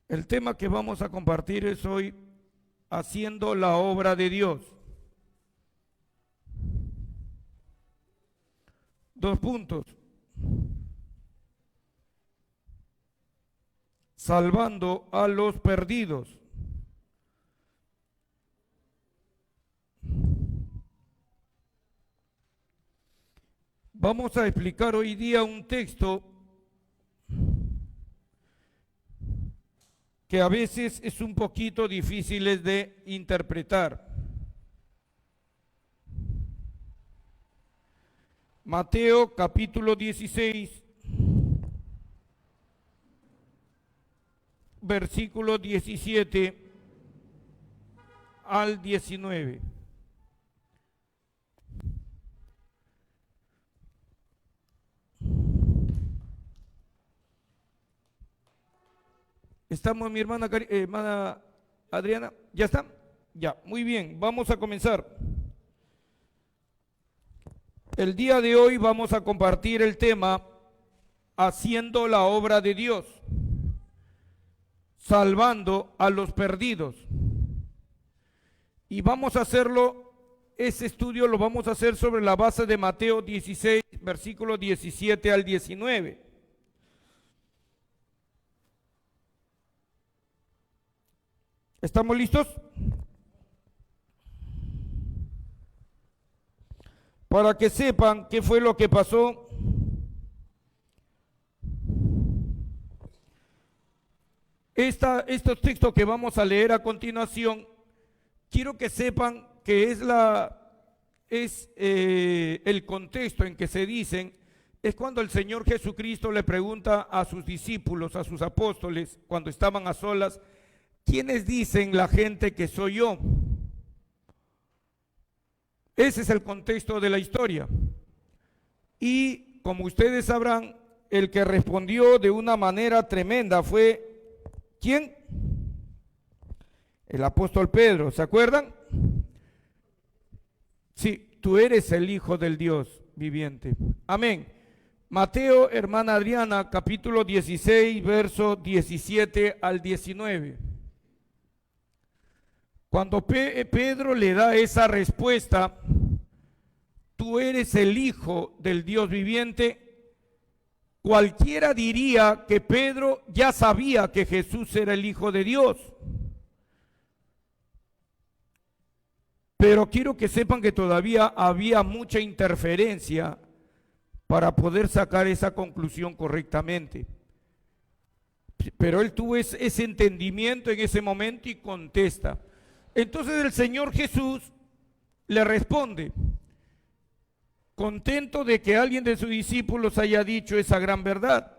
El tema que vamos a compartir es hoy haciendo la obra de Dios. 2 puntos. Salvando a los perdidos. Vamos a explicar hoy día un texto que a veces es un poquito difícil de interpretar. Mateo capítulo 16, versículo 17 al 19. ¿Estamos, mi hermana Adriana? ¿Ya está? Ya, muy bien, vamos a comenzar. El día de hoy vamos a compartir el tema haciendo la obra de Dios, salvando a los perdidos. Y vamos a hacerlo, ese estudio lo vamos a hacer sobre la base de Mateo 16, versículo 17 al 19. ¿Estamos listos? Para que sepan qué fue lo que pasó. Estos textos que vamos a leer a continuación, quiero que sepan que es el contexto en que se dicen, es cuando el Señor Jesucristo le pregunta a sus discípulos, a sus apóstoles, cuando estaban a solas, ¿quiénes dicen la gente que soy yo? Ese es el contexto de la historia. Y como ustedes sabrán, el que respondió de una manera tremenda fue, ¿quién? El apóstol Pedro, ¿se acuerdan? Sí, tú eres el Hijo del Dios viviente. Amén. Mateo, hermana Adriana, capítulo 16, verso 17 al 19. Cuando Pedro le da esa respuesta, tú eres el Hijo del Dios viviente, cualquiera diría que Pedro ya sabía que Jesús era el Hijo de Dios. Pero quiero que sepan que todavía había mucha interferencia para poder sacar esa conclusión correctamente. Pero él tuvo ese entendimiento en ese momento y contesta. Entonces el Señor Jesús le responde, contento de que alguien de sus discípulos haya dicho esa gran verdad.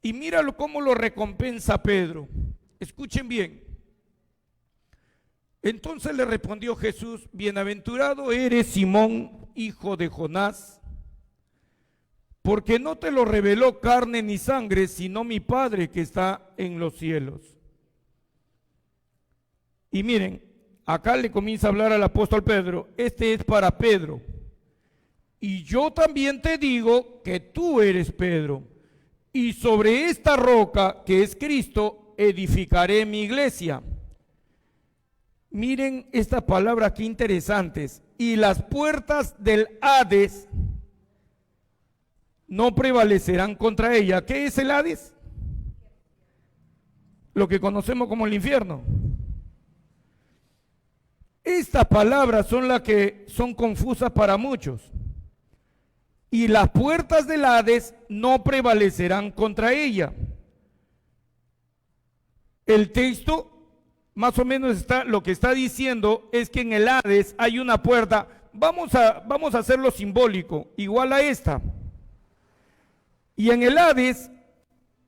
Y míralo cómo lo recompensa Pedro. Escuchen bien. Entonces le respondió Jesús, bienaventurado eres Simón, hijo de Jonás, porque no te lo reveló carne ni sangre, sino mi Padre que está en los cielos. Y miren, acá le comienza a hablar al apóstol Pedro, este es para Pedro. Y yo también te digo que tú eres Pedro, y sobre esta roca que es Cristo edificaré mi iglesia. Miren esta palabra, qué interesantes. Y las puertas del Hades no prevalecerán contra ella. ¿Qué es el Hades? Lo que conocemos como el infierno. Estas palabras son las que son confusas para muchos. Y las puertas del Hades no prevalecerán contra ella. El texto más o menos lo que está diciendo es que en el Hades hay una puerta, vamos a hacerlo simbólico, igual a esta. Y en el Hades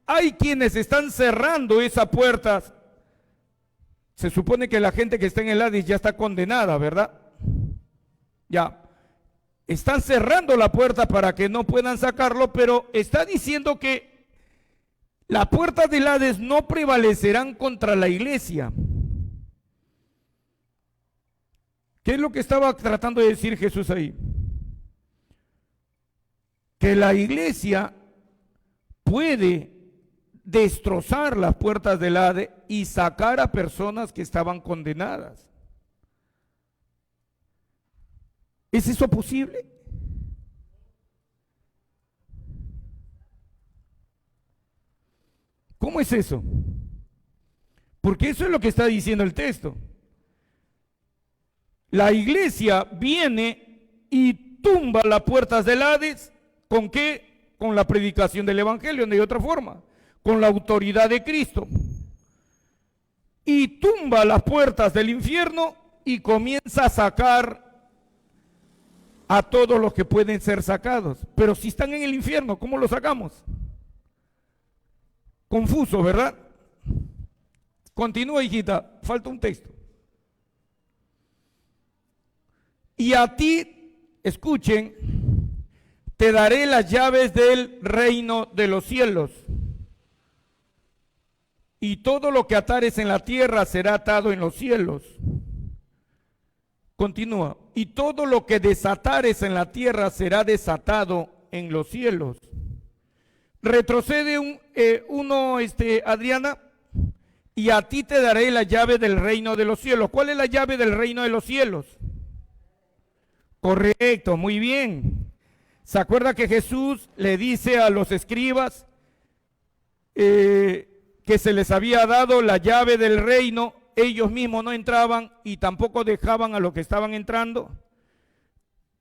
hay quienes están cerrando esa puerta. Se supone que la gente que está en el Hades ya está condenada, ¿verdad? Ya. Están cerrando la puerta para que no puedan sacarlo, pero está diciendo que las puertas del Hades no prevalecerán contra la iglesia. ¿Qué es lo que estaba tratando de decir Jesús ahí? Que la iglesia puede destrozar las puertas del Hades y sacar a personas que estaban condenadas. ¿Es eso posible? ¿Cómo es eso? Porque eso es lo que está diciendo el texto. La iglesia viene y tumba las puertas del Hades. ¿Con qué? Con la predicación del evangelio, de otra forma, con la autoridad de Cristo. Y tumba las puertas del infierno y comienza a sacar a todos los que pueden ser sacados. Pero si están en el infierno, ¿cómo los sacamos? Confuso, ¿verdad? Continúa, hijita, falta un texto. Y a ti, escuchen, te daré las llaves del reino de los cielos. Y todo lo que atares en la tierra será atado en los cielos. Continúa. Y todo lo que desatares en la tierra será desatado en los cielos. Retrocede Adriana. Y a ti te daré la llave del reino de los cielos. ¿Cuál es la llave del reino de los cielos? Correcto, muy bien. ¿Se acuerda que Jesús le dice a los escribas que se les había dado la llave del reino? Ellos mismos no entraban y tampoco dejaban a los que estaban entrando.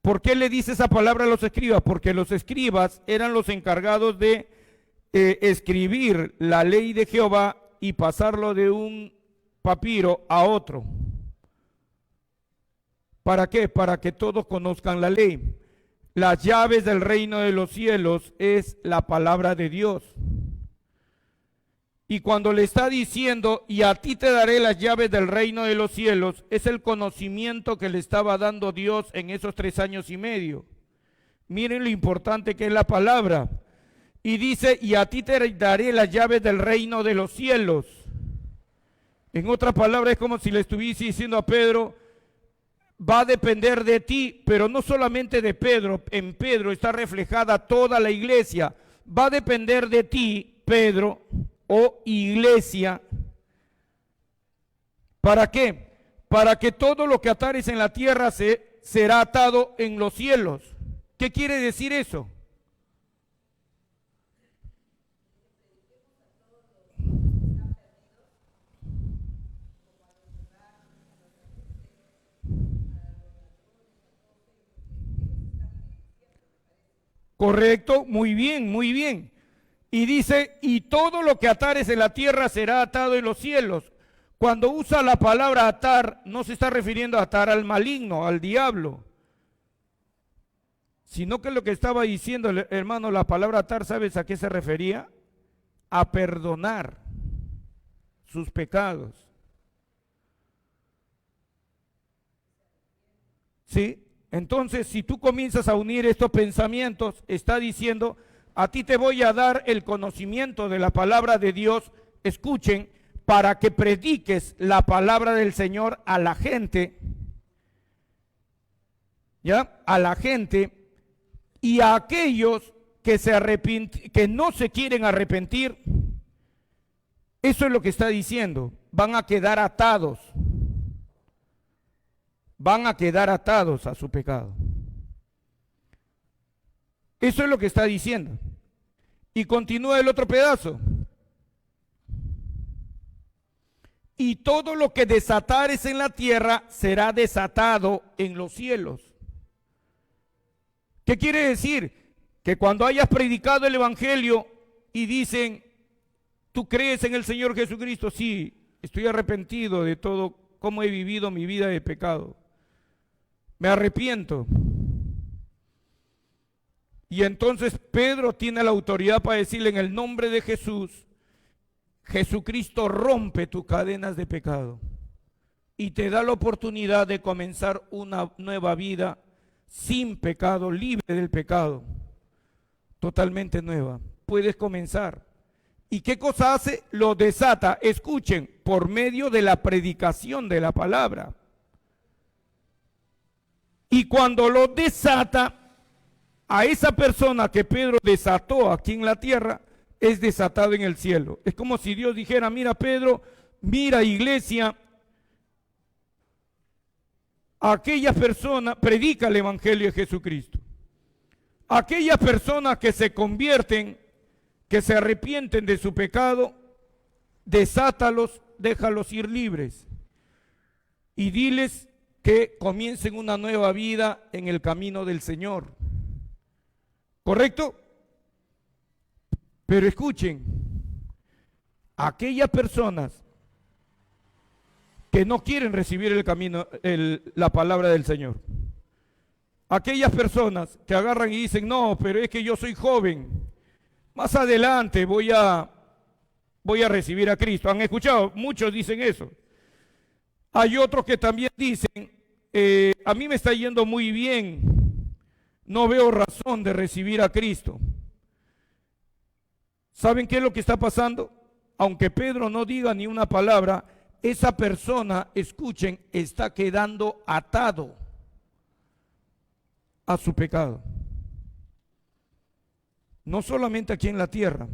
¿Por qué le dice esa palabra a los escribas? Porque los escribas eran los encargados de escribir la ley de Jehová y pasarlo de un papiro a otro. ¿Para qué? Para que todos conozcan la ley. Las llaves del reino de los cielos es la palabra de Dios. Y cuando le está diciendo, y a ti te daré las llaves del reino de los cielos, es el conocimiento que le estaba dando Dios en esos 3 años y medio. Miren lo importante que es la palabra. Y dice, y a ti te daré las llaves del reino de los cielos. En otras palabras, es como si le estuviese diciendo a Pedro, va a depender de ti, pero no solamente de Pedro. En Pedro está reflejada toda la iglesia. Va a depender de ti, Pedro, o iglesia. ¿Para qué? Para que todo lo que atares en la tierra será atado en los cielos. ¿Qué quiere decir eso? Correcto, muy bien, muy bien. Y dice, y todo lo que atares en la tierra será atado en los cielos. Cuando usa la palabra atar, no se está refiriendo a atar al maligno, al diablo, sino que lo que estaba diciendo, hermano, la palabra atar, ¿sabes a qué se refería? A perdonar sus pecados. ¿Sí? Entonces, si tú comienzas a unir estos pensamientos, está diciendo, a ti te voy a dar el conocimiento de la palabra de Dios, escuchen, para que prediques la palabra del Señor a la gente, ¿ya? A la gente y a aquellos que no se quieren arrepentir. Eso es lo que está diciendo, van a quedar atados. Van a quedar atados a su pecado. Eso es lo que está diciendo. Y continúa el otro pedazo. Y todo lo que desatares en la tierra será desatado en los cielos. ¿Qué quiere decir? Que cuando hayas predicado el evangelio y dicen, ¿tú crees en el Señor Jesucristo? Sí, estoy arrepentido de todo cómo he vivido mi vida de pecado. Me arrepiento. Y entonces Pedro tiene la autoridad para decirle en el nombre de Jesús, Jesucristo rompe tus cadenas de pecado y te da la oportunidad de comenzar una nueva vida sin pecado, libre del pecado, totalmente nueva. Puedes comenzar. ¿Y qué cosa hace? Lo desata, escuchen, por medio de la predicación de la palabra. Y cuando lo desata, a esa persona que Pedro desató aquí en la tierra, es desatado en el cielo. Es como si Dios dijera, mira Pedro, mira iglesia, a aquellas personas, predica el Evangelio de Jesucristo. Aquellas personas que se convierten, que se arrepienten de su pecado, desátalos, déjalos ir libres y diles que comiencen una nueva vida en el camino del Señor. ¿Correcto? Pero escuchen, aquellas personas que no quieren recibir el camino, la palabra del Señor, aquellas personas que agarran y dicen, no, pero es que yo soy joven, más adelante voy a recibir a Cristo. ¿Han escuchado? Muchos dicen eso. Hay otros que también dicen, a mí me está yendo muy bien, no veo razón de recibir a Cristo. ¿Saben qué es lo que está pasando? Aunque Pedro no diga ni una palabra, esa persona, escuchen, está quedando atado a su pecado. No solamente aquí en la tierra,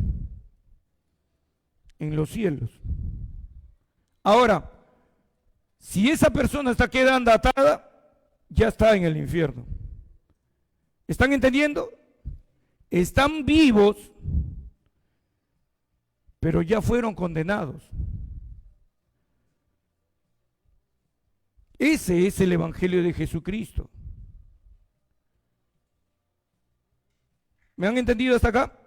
en los cielos. Ahora, si esa persona está quedando atada, ya está en el infierno. ¿Están entendiendo? Están vivos, pero ya fueron condenados. Ese es el Evangelio de Jesucristo. ¿Me han entendido hasta acá?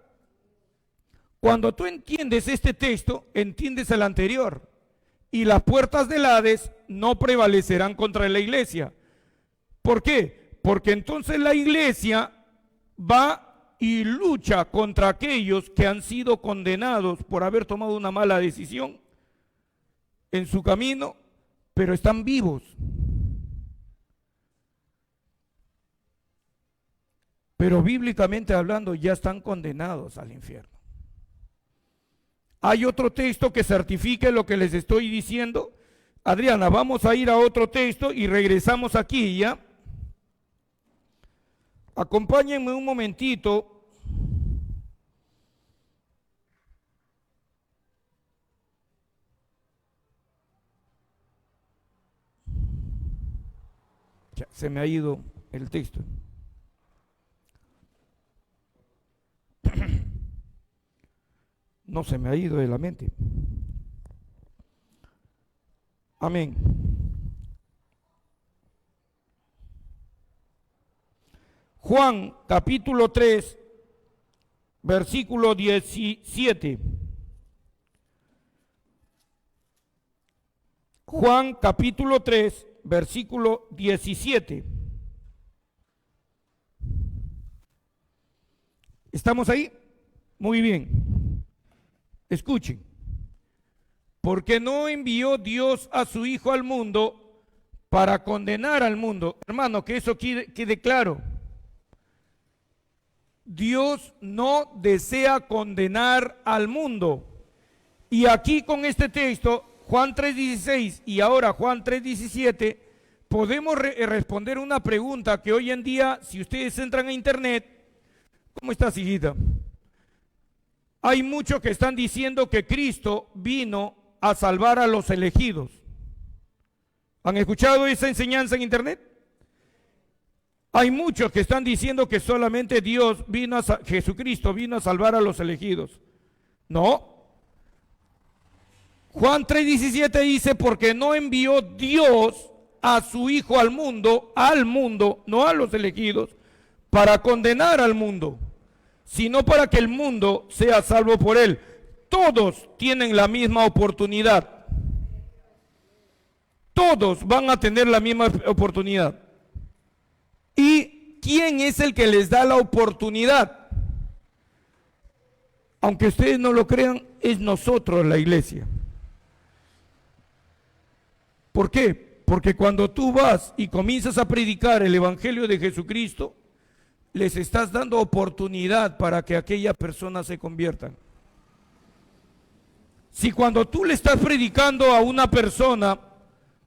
Cuando tú entiendes este texto, entiendes el anterior. Y las puertas del Hades no prevalecerán contra la iglesia. ¿Por qué? Porque entonces la iglesia va y lucha contra aquellos que han sido condenados por haber tomado una mala decisión en su camino, pero están vivos. Pero bíblicamente hablando ya están condenados al infierno. ¿Hay otro texto que certifique lo que les estoy diciendo? Adriana, vamos a ir a otro texto y regresamos aquí ya. Acompáñenme un momentito. Ya, se me ha ido el texto. No se me ha ido de la mente. Amén. Juan capítulo 3, versículo 17. Juan capítulo 3, versículo 17. ¿Estamos ahí? Muy bien. Escuchen, porque no envió Dios a su Hijo al mundo para condenar al mundo. Hermano, que eso quede claro. Dios no desea condenar al mundo. Y aquí con este texto, Juan 3:16 y ahora Juan 3:17, podemos responder una pregunta que hoy en día, si ustedes entran a internet, ¿cómo estás, hijita? Hay muchos que están diciendo que Cristo vino a salvar a los elegidos. ¿Han escuchado esa enseñanza en internet? Hay muchos que están diciendo que solamente Jesucristo vino a salvar a los elegidos. No. Juan 3:17 dice, porque no envió Dios a su Hijo al mundo, no a los elegidos, para condenar al mundo, sino para que el mundo sea salvo por él. Todos tienen la misma oportunidad. Todos van a tener la misma oportunidad. ¿Y quién es el que les da la oportunidad? Aunque ustedes no lo crean, es nosotros, la iglesia. ¿Por qué? Porque cuando tú vas y comienzas a predicar el Evangelio de Jesucristo, les estás dando oportunidad para que aquella persona se conviertan. Si cuando tú le estás predicando a una persona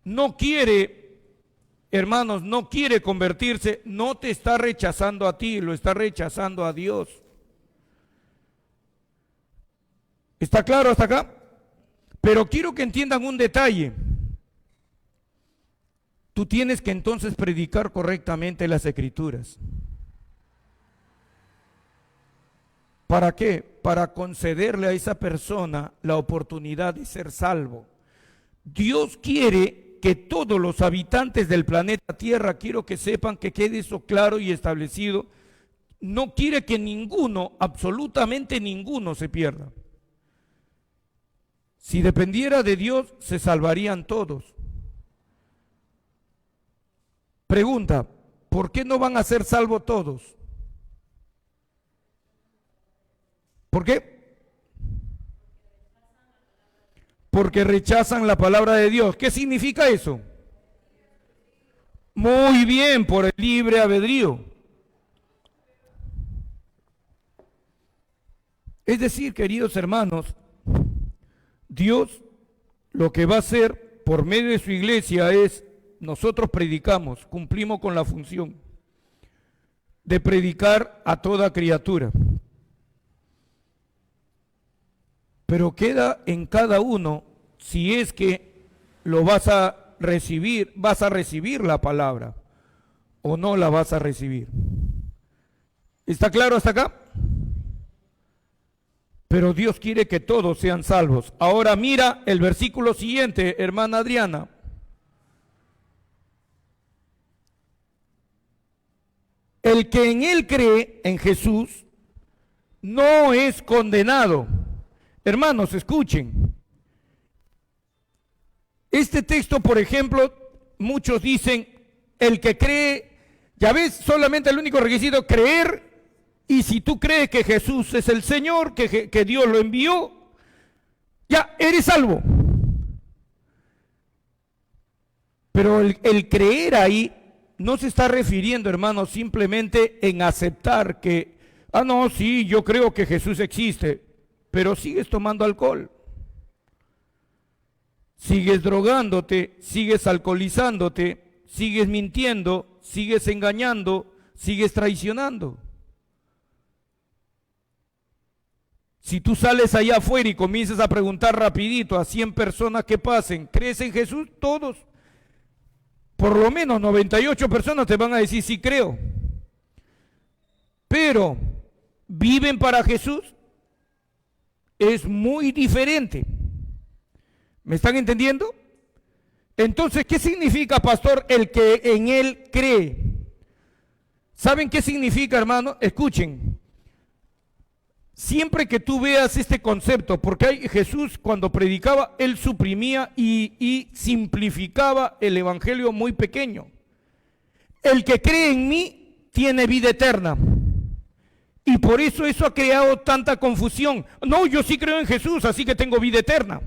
no quiere, hermanos, no quiere convertirse, no te está rechazando a ti, lo está rechazando a Dios. ¿Está claro hasta acá? Pero quiero que entiendan un detalle. Tú tienes que entonces predicar correctamente las Escrituras. ¿Para qué? Para concederle a esa persona la oportunidad de ser salvo. Dios quiere que todos los habitantes del planeta Tierra, quiero que sepan, que quede eso claro y establecido, no quiere que ninguno, absolutamente ninguno, se pierda. Si dependiera de Dios, se salvarían todos. Pregunta, ¿por qué no van a ser salvos todos? ¿Por qué? Porque rechazan la palabra de Dios. ¿Qué significa eso? Muy bien, por el libre albedrío. Es decir, queridos hermanos, Dios lo que va a hacer por medio de su iglesia es, nosotros predicamos, cumplimos con la función de predicar a toda criatura. Pero queda en cada uno si es que lo vas a recibir la palabra o no la vas a recibir. ¿Está claro hasta acá? Pero Dios quiere que todos sean salvos. Ahora mira el versículo siguiente, hermana Adriana. El que en él cree, en Jesús, no es condenado. Hermanos, escuchen. Este texto, por ejemplo, muchos dicen, el que cree, ya ves, solamente el único requisito, creer, y si tú crees que Jesús es el Señor, que Dios lo envió, ya eres salvo. Pero el creer ahí no se está refiriendo, hermanos, simplemente en aceptar que, no, sí, yo creo que Jesús existe, pero sigues tomando alcohol, sigues drogándote, sigues alcoholizándote, sigues mintiendo, sigues engañando, sigues traicionando. Si tú sales allá afuera y comienzas a preguntar rapidito a 100 personas que pasen, ¿crees en Jesús? Todos, por lo menos 98 personas te van a decir sí creo. Pero, ¿viven para Jesús? Es muy diferente. ¿Me están entendiendo? Entonces, ¿qué significa, pastor, el que en él cree? ¿Saben qué significa, hermano? Escuchen. Siempre que tú veas este concepto, porque Jesús cuando predicaba, él suprimía y simplificaba el evangelio muy pequeño. El que cree en mí tiene vida eterna. Y por eso ha creado tanta confusión. No, yo sí creo en Jesús, así que tengo vida eterna.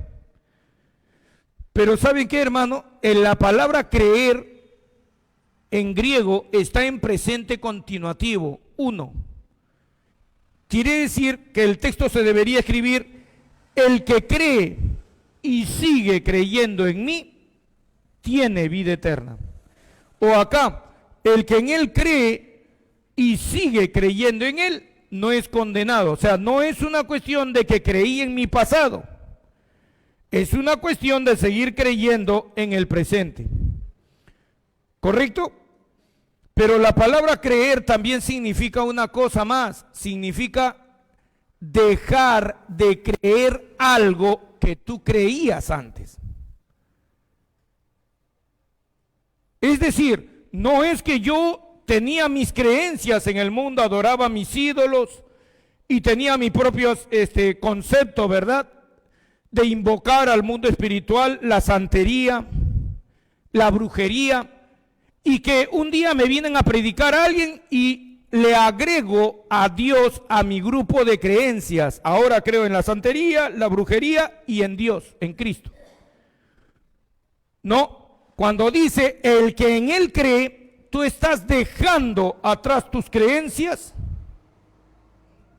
Pero ¿saben qué, hermano? En la palabra creer en griego está en presente continuativo, 1. Quiere decir que el texto se debería escribir, el que cree y sigue creyendo en mí, tiene vida eterna. O acá, el que en él cree y sigue creyendo en él, no es condenado. O sea, no es una cuestión de que creí en mi pasado. Es una cuestión de seguir creyendo en el presente. ¿Correcto? Pero la palabra creer también significa una cosa más. Significa dejar de creer algo que tú creías antes. Es decir, no es que yo tenía mis creencias en el mundo, adoraba a mis ídolos y tenía mi propio concepto, ¿verdad? De invocar al mundo espiritual, la santería, la brujería, y que un día me vienen a predicar a alguien y le agrego a Dios a mi grupo de creencias. Ahora creo en la santería, la brujería y en Dios, en Cristo. No, cuando dice el que en él cree, tú estás dejando atrás tus creencias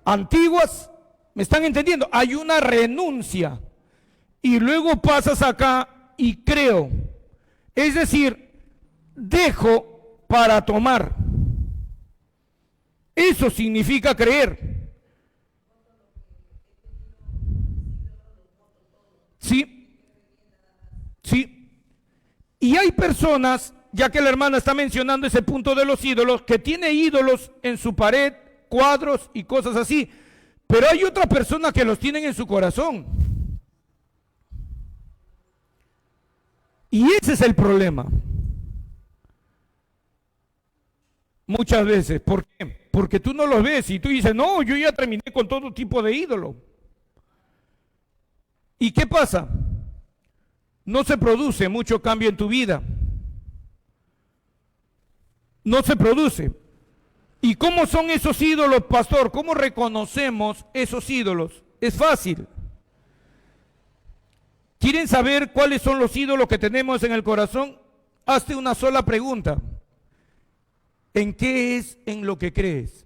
antiguas. ¿Me están entendiendo? Hay una renuncia. Y luego pasas acá y creo. Es decir, dejo para tomar. Eso significa creer. Sí, sí. Y hay personas, ya que la hermana está mencionando ese punto de los ídolos, que tiene ídolos en su pared, cuadros y cosas así, pero hay otras personas que los tienen en su corazón. Y ese es el problema. Muchas veces. ¿Por qué? Porque tú no los ves y tú dices, no, yo ya terminé con todo tipo de ídolo. ¿Y qué pasa? No se produce mucho cambio en tu vida. No se produce. ¿Y cómo son esos ídolos, pastor? ¿Cómo reconocemos esos ídolos? Es fácil. ¿Quieren saber cuáles son los ídolos que tenemos en el corazón? Hazte una sola pregunta. ¿En qué es en lo que crees?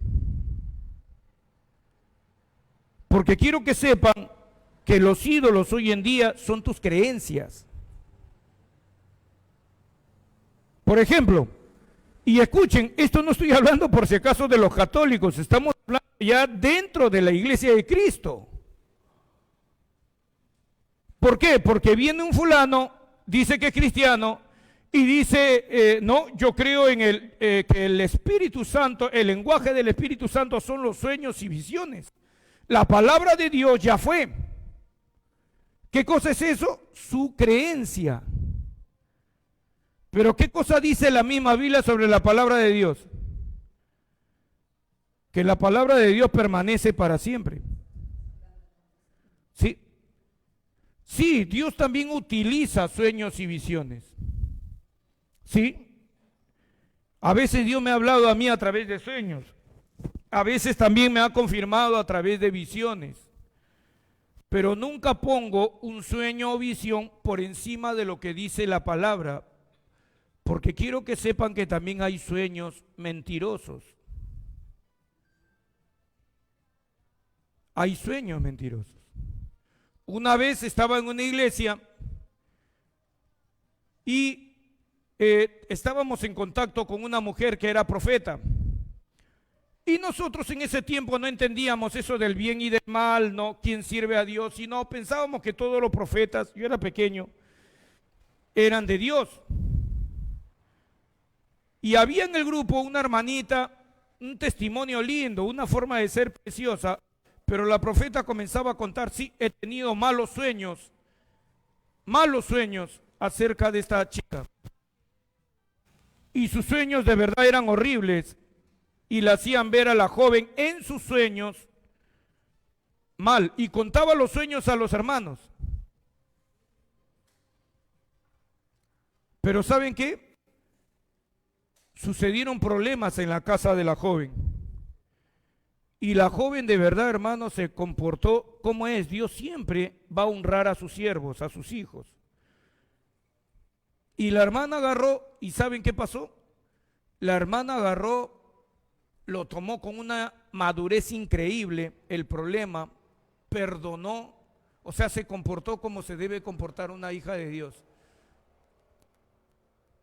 Porque quiero que sepan que los ídolos hoy en día son tus creencias. Por ejemplo, y escuchen, esto no estoy hablando por si acaso de los católicos, estamos hablando ya dentro de la iglesia de Cristo. ¿Por qué? Porque viene un fulano, dice que es cristiano, y dice, no, yo creo en que el Espíritu Santo, el lenguaje del Espíritu Santo son los sueños y visiones. La palabra de Dios ya fue. ¿Qué cosa es eso? Su creencia. Pero ¿qué cosa dice la misma Biblia sobre la palabra de Dios? Que la palabra de Dios permanece para siempre. Sí. Sí, Dios también utiliza sueños y visiones. Sí. A veces Dios me ha hablado a mí a través de sueños. A veces también me ha confirmado a través de visiones. Pero nunca pongo un sueño o visión por encima de lo que dice la palabra. Porque quiero que sepan que también hay sueños mentirosos. Hay sueños mentirosos. Una vez estaba en una iglesia y estábamos en contacto con una mujer que era profeta. Y nosotros en ese tiempo no entendíamos eso del bien y del mal, no, quién sirve a Dios, sino pensábamos que todos los profetas, yo era pequeño, eran de Dios. Y había en el grupo una hermanita, un testimonio lindo, una forma de ser preciosa, pero la profeta comenzaba a contar, sí, he tenido malos sueños acerca de esta chica. Y sus sueños de verdad eran horribles y la hacían ver a la joven en sus sueños mal y contaba los sueños a los hermanos. Pero ¿saben qué? Sucedieron problemas en la casa de la joven. Y la joven de verdad, hermano, se comportó como es. Dios siempre va a honrar a sus siervos, a sus hijos. Y la hermana agarró, ¿y saben qué pasó? La hermana agarró, lo tomó con una madurez increíble, el problema, perdonó, o sea, se comportó como se debe comportar una hija de Dios.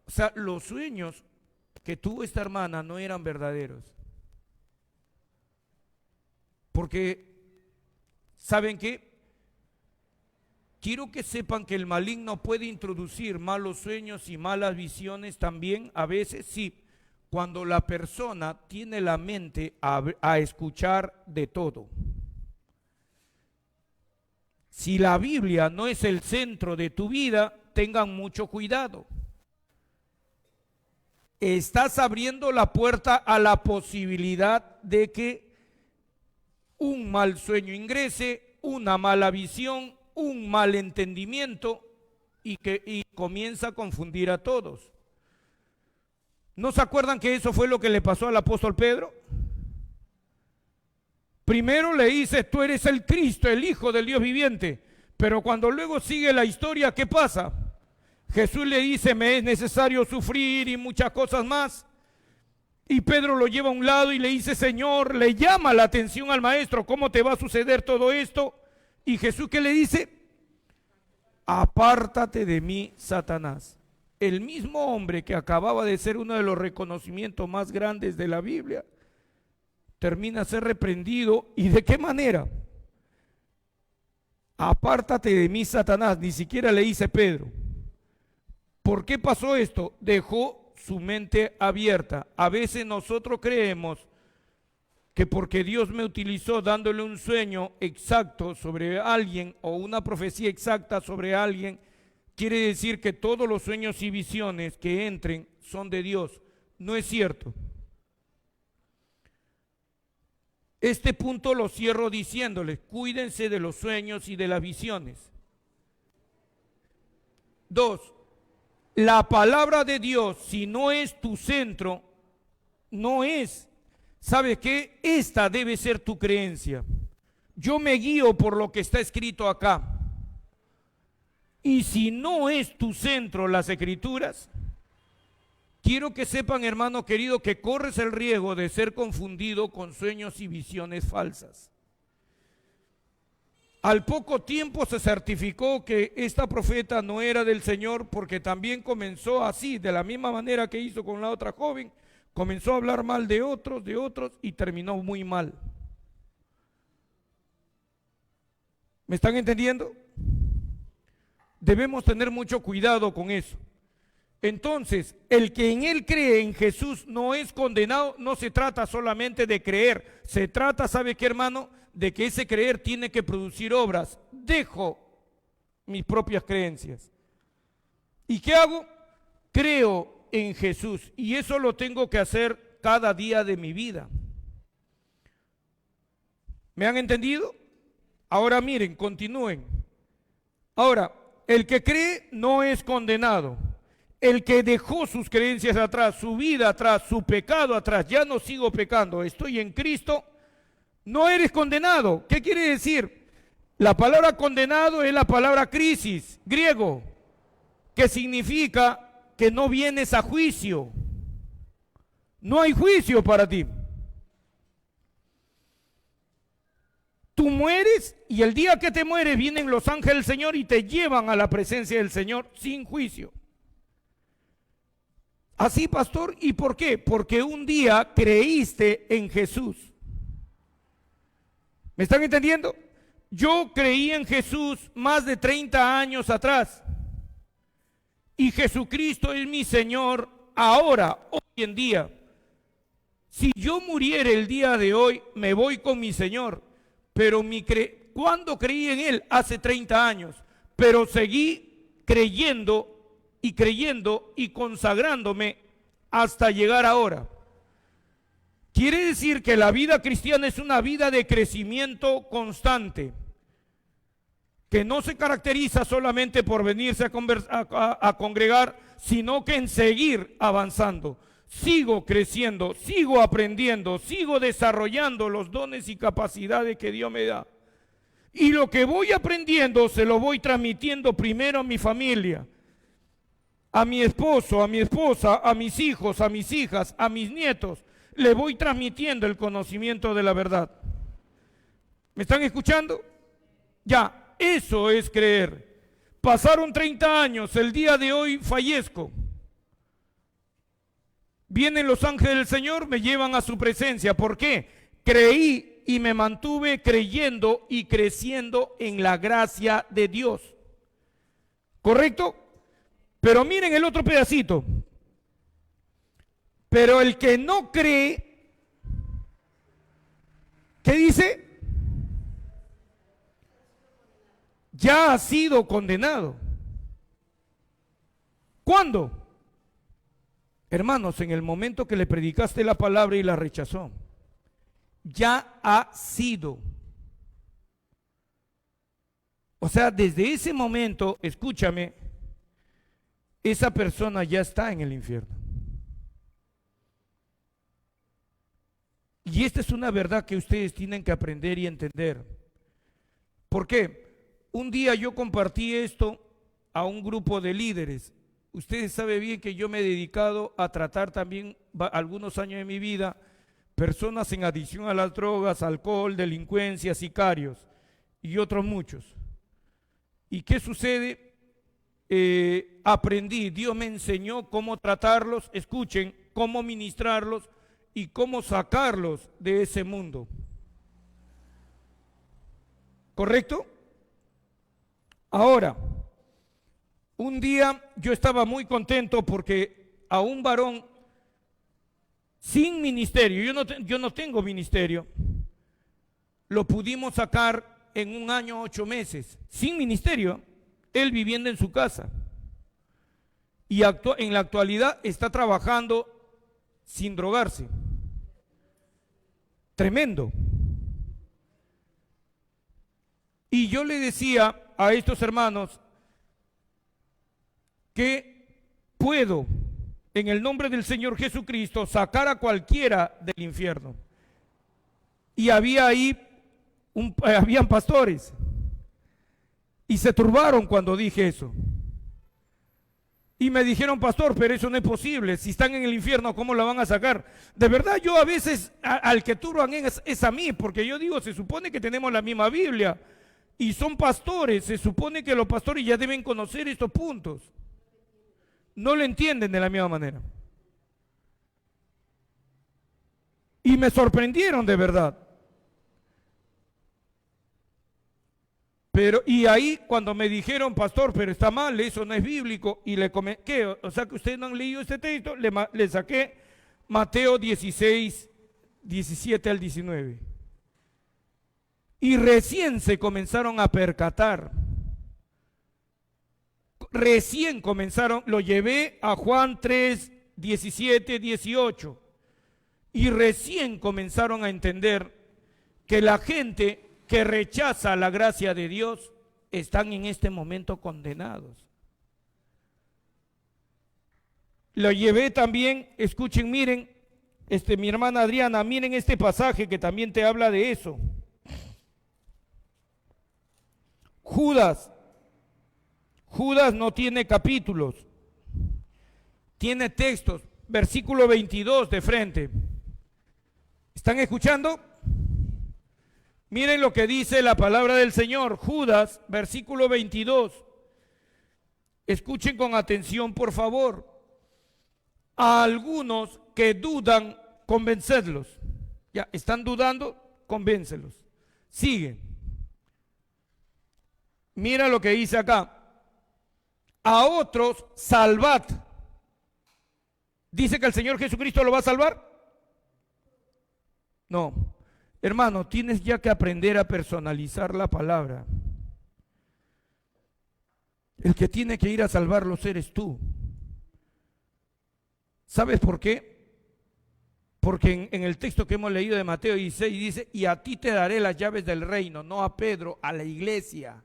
O sea, los sueños que tuvo esta hermana no eran verdaderos. Porque, ¿saben qué? Quiero que sepan que el maligno puede introducir malos sueños y malas visiones también, a veces sí, cuando la persona tiene la mente a escuchar de todo. Si la Biblia no es el centro de tu vida, tengan mucho cuidado. Estás abriendo la puerta a la posibilidad de que un mal sueño ingrese, una mala visión, un mal entendimiento y comienza a confundir a todos. ¿No se acuerdan que eso fue lo que le pasó al apóstol Pedro? Primero le dice, tú eres el Cristo, el Hijo del Dios viviente, pero cuando luego sigue la historia, ¿qué pasa? Jesús le dice, me es necesario sufrir y muchas cosas más. Y Pedro lo lleva a un lado y le dice, Señor, le llama la atención al maestro, ¿cómo te va a suceder todo esto? Y Jesús, ¿qué le dice? Apártate de mí, Satanás. El mismo hombre que acababa de ser uno de los reconocimientos más grandes de la Biblia, termina a ser reprendido. ¿Y de qué manera? Apártate de mí, Satanás. Ni siquiera le dice Pedro. ¿Por qué pasó esto? Dejó su mente abierta. A veces nosotros creemos que porque Dios me utilizó dándole un sueño exacto sobre alguien o una profecía exacta sobre alguien, quiere decir que todos los sueños y visiones que entren son de Dios. No es cierto. Este punto lo cierro diciéndoles, cuídense de los sueños y de las visiones. 2. La palabra de Dios, si no es tu centro, no es. ¿Sabes qué? Esta debe ser tu creencia. Yo me guío por lo que está escrito acá. Y si no es tu centro las escrituras, quiero que sepan, hermano querido, que corres el riesgo de ser confundido con sueños y visiones falsas. Al poco tiempo se certificó que esta profeta no era del Señor, porque también comenzó así, de la misma manera que hizo con la otra joven, comenzó a hablar mal de otros y terminó muy mal. ¿Me están entendiendo? Debemos tener mucho cuidado con eso. Entonces, el que en él cree en Jesús no es condenado. No se trata solamente de creer, se trata, ¿sabe qué, hermano? De que ese creer tiene que producir obras. Dejo mis propias creencias. ¿Y qué hago? Creo en Jesús, y eso lo tengo que hacer cada día de mi vida. ¿Me han entendido? Ahora miren, continúen. Ahora, el que cree no es condenado. El que dejó sus creencias atrás, su vida atrás, su pecado atrás, ya no sigo pecando, estoy en Cristo, no eres condenado. ¿Qué quiere decir? La palabra condenado es la palabra crisis, griego, que significa que no vienes a juicio. No hay juicio para ti. Tú mueres y el día que te mueres vienen los ángeles del Señor y te llevan a la presencia del Señor sin juicio. Así, pastor, ¿y por qué? Porque un día creíste en Jesús. ¿Me están entendiendo? Yo creí en Jesús más de 30 años atrás. Y Jesucristo es mi Señor ahora, hoy en día. Si yo muriera el día de hoy, me voy con mi Señor. Pero ¿cuándo creí en Él? Hace 30 años. Pero seguí creyendo y consagrándome hasta llegar ahora. Quiere decir que la vida cristiana es una vida de crecimiento constante, que no se caracteriza solamente por venirse a congregar, sino que en seguir avanzando. Sigo creciendo, sigo aprendiendo, sigo desarrollando los dones y capacidades que Dios me da. Y lo que voy aprendiendo se lo voy transmitiendo primero a mi familia, a mi esposo, a mi esposa, a mis hijos, a mis hijas, a mis nietos. Le voy transmitiendo el conocimiento de la verdad. ¿Me están escuchando? Ya, eso es creer. Pasaron 30 años, el día de hoy fallezco. Vienen los ángeles del Señor, me llevan a su presencia. ¿Por qué? Creí y me mantuve creyendo y creciendo en la gracia de Dios. ¿Correcto? Pero miren el otro pedacito. Pero el que no cree, ¿qué dice? Ya ha sido condenado. ¿Cuándo? Hermanos, en el momento que le predicaste la palabra y la rechazó, ya ha sido. O sea, desde ese momento, escúchame, esa persona ya está en el infierno. Y esta es una verdad que ustedes tienen que aprender y entender. ¿Por qué? Un día yo compartí esto a un grupo de líderes. Ustedes saben bien que yo me he dedicado a tratar también algunos años de mi vida personas en adicción a las drogas, alcohol, delincuencia, sicarios y otros muchos. ¿Y qué sucede? Aprendí, Dios me enseñó cómo tratarlos, escuchen, cómo ministrarlos y cómo sacarlos de ese mundo. ¿Correcto? Ahora, un día yo estaba muy contento porque a un varón sin ministerio, yo no tengo ministerio, lo pudimos sacar en 1 año 8 meses, sin ministerio, él viviendo en su casa. Y en la actualidad está trabajando sin drogarse. Tremendo. Y yo le decía a estos hermanos que puedo, en el nombre del Señor Jesucristo, sacar a cualquiera del infierno. Y había ahí, habían pastores. Y se turbaron cuando dije eso. Y me dijeron, pastor, pero eso no es posible. Si están en el infierno, ¿cómo la van a sacar? De verdad, yo a veces al que turban es a mí, porque yo digo, se supone que tenemos la misma Biblia. Y son pastores, se supone que los pastores ya deben conocer estos puntos. No lo entienden de la misma manera. Y me sorprendieron de verdad. Pero, y ahí cuando me dijeron, pastor, pero está mal, eso no es bíblico, y le comenté, ¿qué? O sea que ustedes no han leído este texto, le saqué Mateo 16, 17 al 19. Y recién se comenzaron a percatar. Recién comenzaron, lo llevé a Juan 3, 17, 18. Y recién comenzaron a entender que la gente que rechaza la gracia de Dios están en este momento condenados. Lo llevé también, escuchen, miren, mi hermana Adriana, miren este pasaje que también te habla de eso. Judas no tiene capítulos, tiene textos, versículo 22 de frente. ¿Están escuchando? Miren lo que dice la palabra del Señor, Judas, versículo 22. Escuchen con atención, por favor. A algunos que dudan, convencedlos. Ya, ¿están dudando? Convéncelos. Sigue. Mira lo que dice acá. A otros, salvad. ¿Dice que el Señor Jesucristo lo va a salvar? No. Hermano, tienes ya que aprender a personalizar la palabra. El que tiene que ir a salvarlos eres tú. ¿Sabes por qué? Porque en el texto que hemos leído de Mateo 16 dice, y a ti te daré las llaves del reino, no a Pedro, a la iglesia.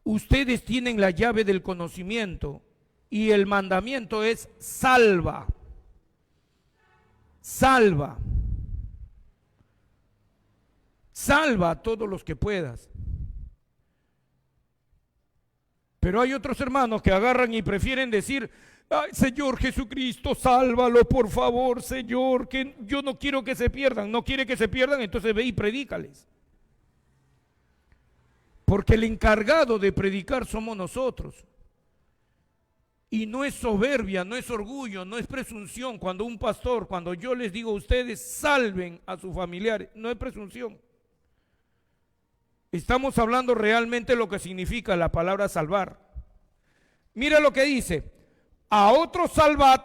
Ustedes tienen la llave del conocimiento y el mandamiento es salva. Salva. Salva a todos los que puedas. Pero hay otros hermanos que agarran y prefieren decir, ay, Señor Jesucristo, sálvalo, por favor, Señor, que yo no quiero que se pierdan. No quiere que se pierdan, entonces ve y predícales. Porque el encargado de predicar somos nosotros. Y no es soberbia, no es orgullo, no es presunción. Cuando un pastor, cuando yo les digo a ustedes, salven a sus familiares, no es presunción. Estamos hablando realmente lo que significa la palabra salvar. Mira lo que dice, a otros salvad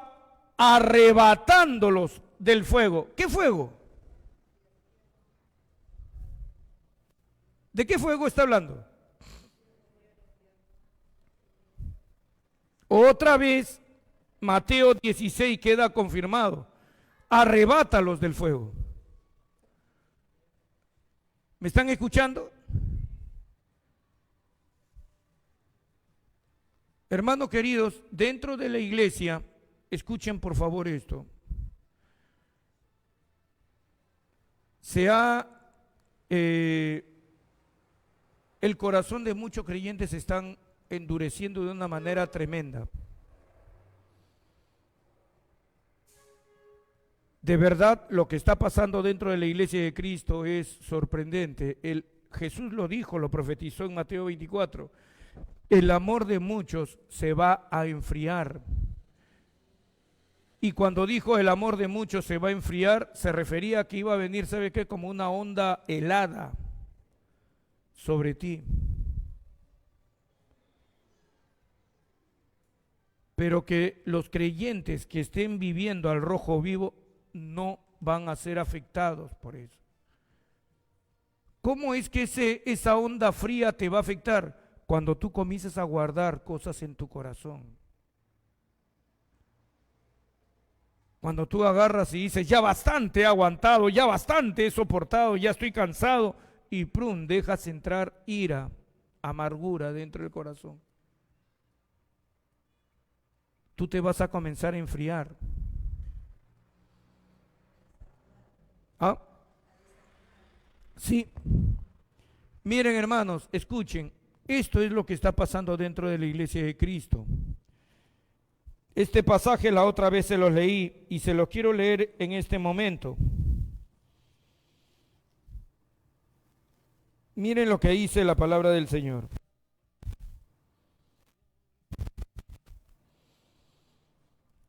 arrebatándolos del fuego. ¿Qué fuego? ¿De qué fuego está hablando? Otra vez, Mateo 16 queda confirmado. Arrebátalos del fuego. ¿Me están escuchando? Hermanos queridos, dentro de la iglesia, escuchen por favor esto. El corazón de muchos creyentes se están endureciendo de una manera tremenda. De verdad, lo que está pasando dentro de la iglesia de Cristo es sorprendente. Jesús lo dijo, lo profetizó en Mateo 24. El amor de muchos se va a enfriar. Y cuando dijo el amor de muchos se va a enfriar, se refería a que iba a venir, ¿sabe qué? Como una onda helada sobre ti. Pero que los creyentes que estén viviendo al rojo vivo no van a ser afectados por eso. ¿Cómo es que esa onda fría te va a afectar? Cuando tú comiences a guardar cosas en tu corazón. Cuando tú agarras y dices, ya bastante he aguantado, ya bastante he soportado, ya estoy cansado, y prun, dejas entrar ira, amargura dentro del corazón. Tú te vas a comenzar a enfriar. ¿Ah? Sí. Miren, hermanos, escuchen, esto es lo que está pasando dentro de la iglesia de Cristo. Este pasaje la otra vez se los leí y se los quiero leer en este momento. Miren lo que dice la palabra del Señor.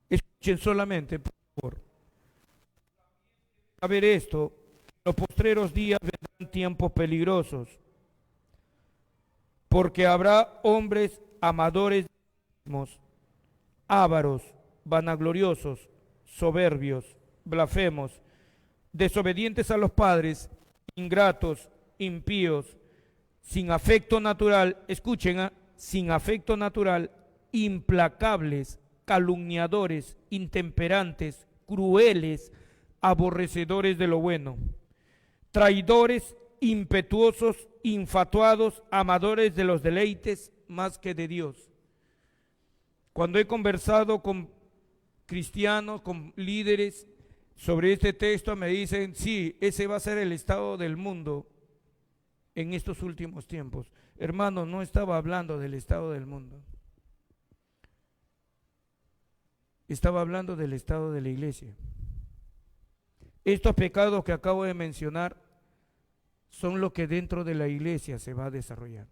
Escuchen solamente, por favor. A ver esto, en los postreros días vendrán tiempos peligrosos, porque habrá hombres amadores de sí mismos, ávaros, vanagloriosos, soberbios, blasfemos, desobedientes a los padres, ingratos, impíos, sin afecto natural, escuchen, sin afecto natural, implacables, calumniadores, intemperantes, crueles, aborrecedores de lo bueno, traidores, impetuosos, infatuados, amadores de los deleites más que de Dios. Cuando he conversado con cristianos, con líderes sobre este texto, me dicen, sí, ese va a ser el estado del mundo en estos últimos tiempos. Hermano, no estaba hablando del estado del mundo. Estaba hablando del estado de la iglesia. Estos pecados que acabo de mencionar son lo que dentro de la iglesia se va a desarrollar.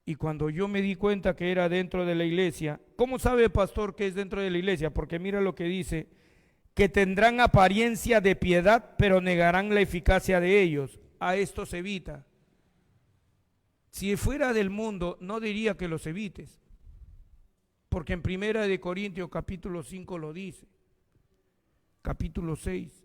Y cuando yo me di cuenta que era dentro de la iglesia, ¿cómo sabe, pastor, que es dentro de la iglesia? Porque mira lo que dice, que tendrán apariencia de piedad, pero negarán la eficacia de ellos. A esto se evita. Si fuera del mundo, no diría que los evites, porque en 1 Corintios capítulo 5 lo dice, capítulo 6,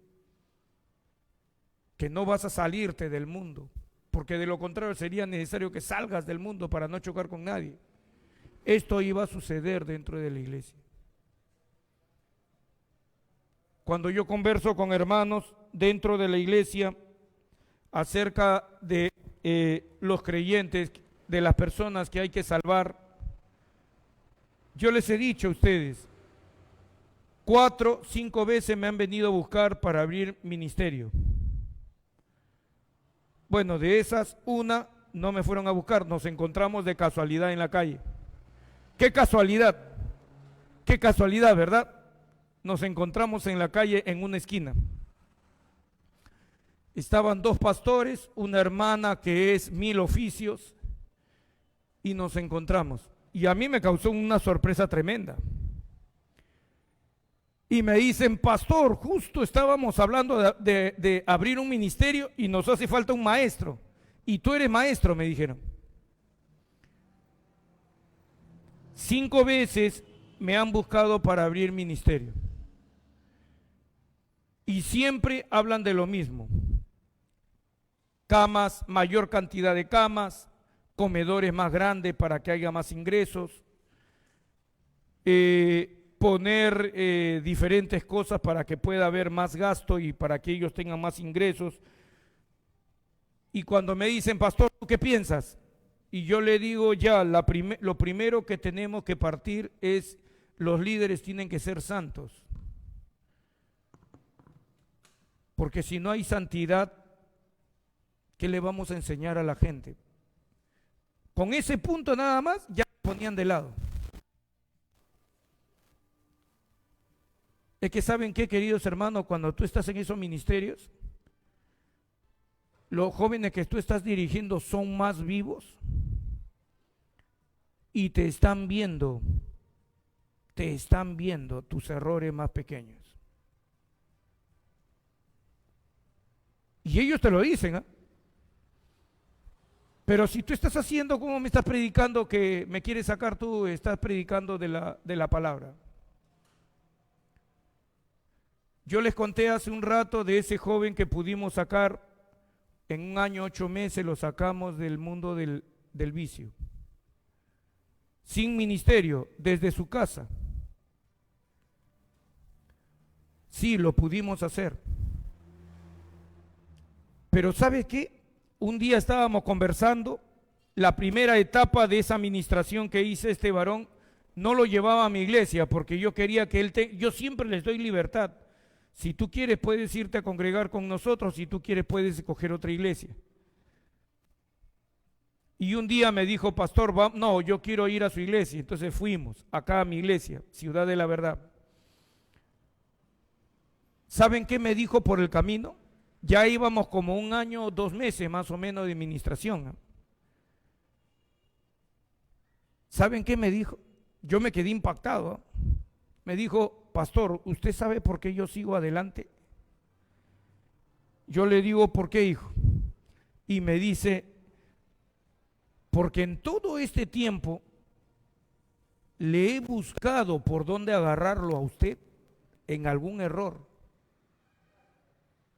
que no vas a salirte del mundo, porque de lo contrario sería necesario que salgas del mundo para no chocar con nadie. Esto iba a suceder dentro de la iglesia. Cuando yo converso con hermanos dentro de la iglesia acerca de los creyentes, de las personas que hay que salvar, yo les he dicho a ustedes, 4, 5 veces me han venido a buscar para abrir ministerio. Bueno, de esas, una no me fueron a buscar, nos encontramos de casualidad en la calle. ¡Qué casualidad! ¡Qué casualidad!, ¿verdad? Nos encontramos en la calle en una esquina. Estaban 2 pastores, una hermana que es 1000 oficios, y nos encontramos. Y a mí me causó una sorpresa tremenda. Y me dicen, pastor, justo estábamos hablando de abrir un ministerio y nos hace falta un maestro. Y tú eres maestro, me dijeron. 5 veces me han buscado para abrir ministerio. Y siempre hablan de lo mismo. Camas, mayor cantidad de camas, comedores más grandes para que haya más ingresos, poner diferentes cosas para que pueda haber más gasto y para que ellos tengan más ingresos. Y cuando me dicen, pastor, ¿tú qué piensas? Y yo le digo, ya, lo primero que tenemos que partir es, los líderes tienen que ser santos. Porque si no hay santidad, ¿qué le vamos a enseñar a la gente? Con ese punto nada más, ya ponían de lado. Es que ¿saben qué, queridos hermanos? Cuando tú estás en esos ministerios, los jóvenes que tú estás dirigiendo son más vivos y te están viendo tus errores más pequeños. Y ellos te lo dicen, ¿ah? Pero si tú estás haciendo como me estás predicando, que me quieres sacar, tú estás predicando de la palabra. Yo les conté hace un rato de ese joven que pudimos sacar, en un año 8 meses lo sacamos del mundo del vicio. Sin ministerio, desde su casa. Sí, lo pudimos hacer. Pero ¿sabe qué? Un día estábamos conversando, la primera etapa de esa administración que hice este varón, no lo llevaba a mi iglesia porque yo quería que él, yo siempre les doy libertad. Si tú quieres puedes irte a congregar con nosotros, si tú quieres puedes escoger otra iglesia. Y un día me dijo, pastor, no, yo quiero ir a su iglesia. Entonces fuimos acá a mi iglesia, Ciudad de la Verdad. ¿Saben qué me dijo por el camino? Ya íbamos como 1 año o 2 meses más o menos de administración. ¿Saben qué me dijo? Yo me quedé impactado. Me dijo, pastor, ¿usted sabe por qué yo sigo adelante? Yo le digo, ¿por qué, hijo? Y me dice, porque en todo este tiempo le he buscado por dónde agarrarlo a usted en algún error,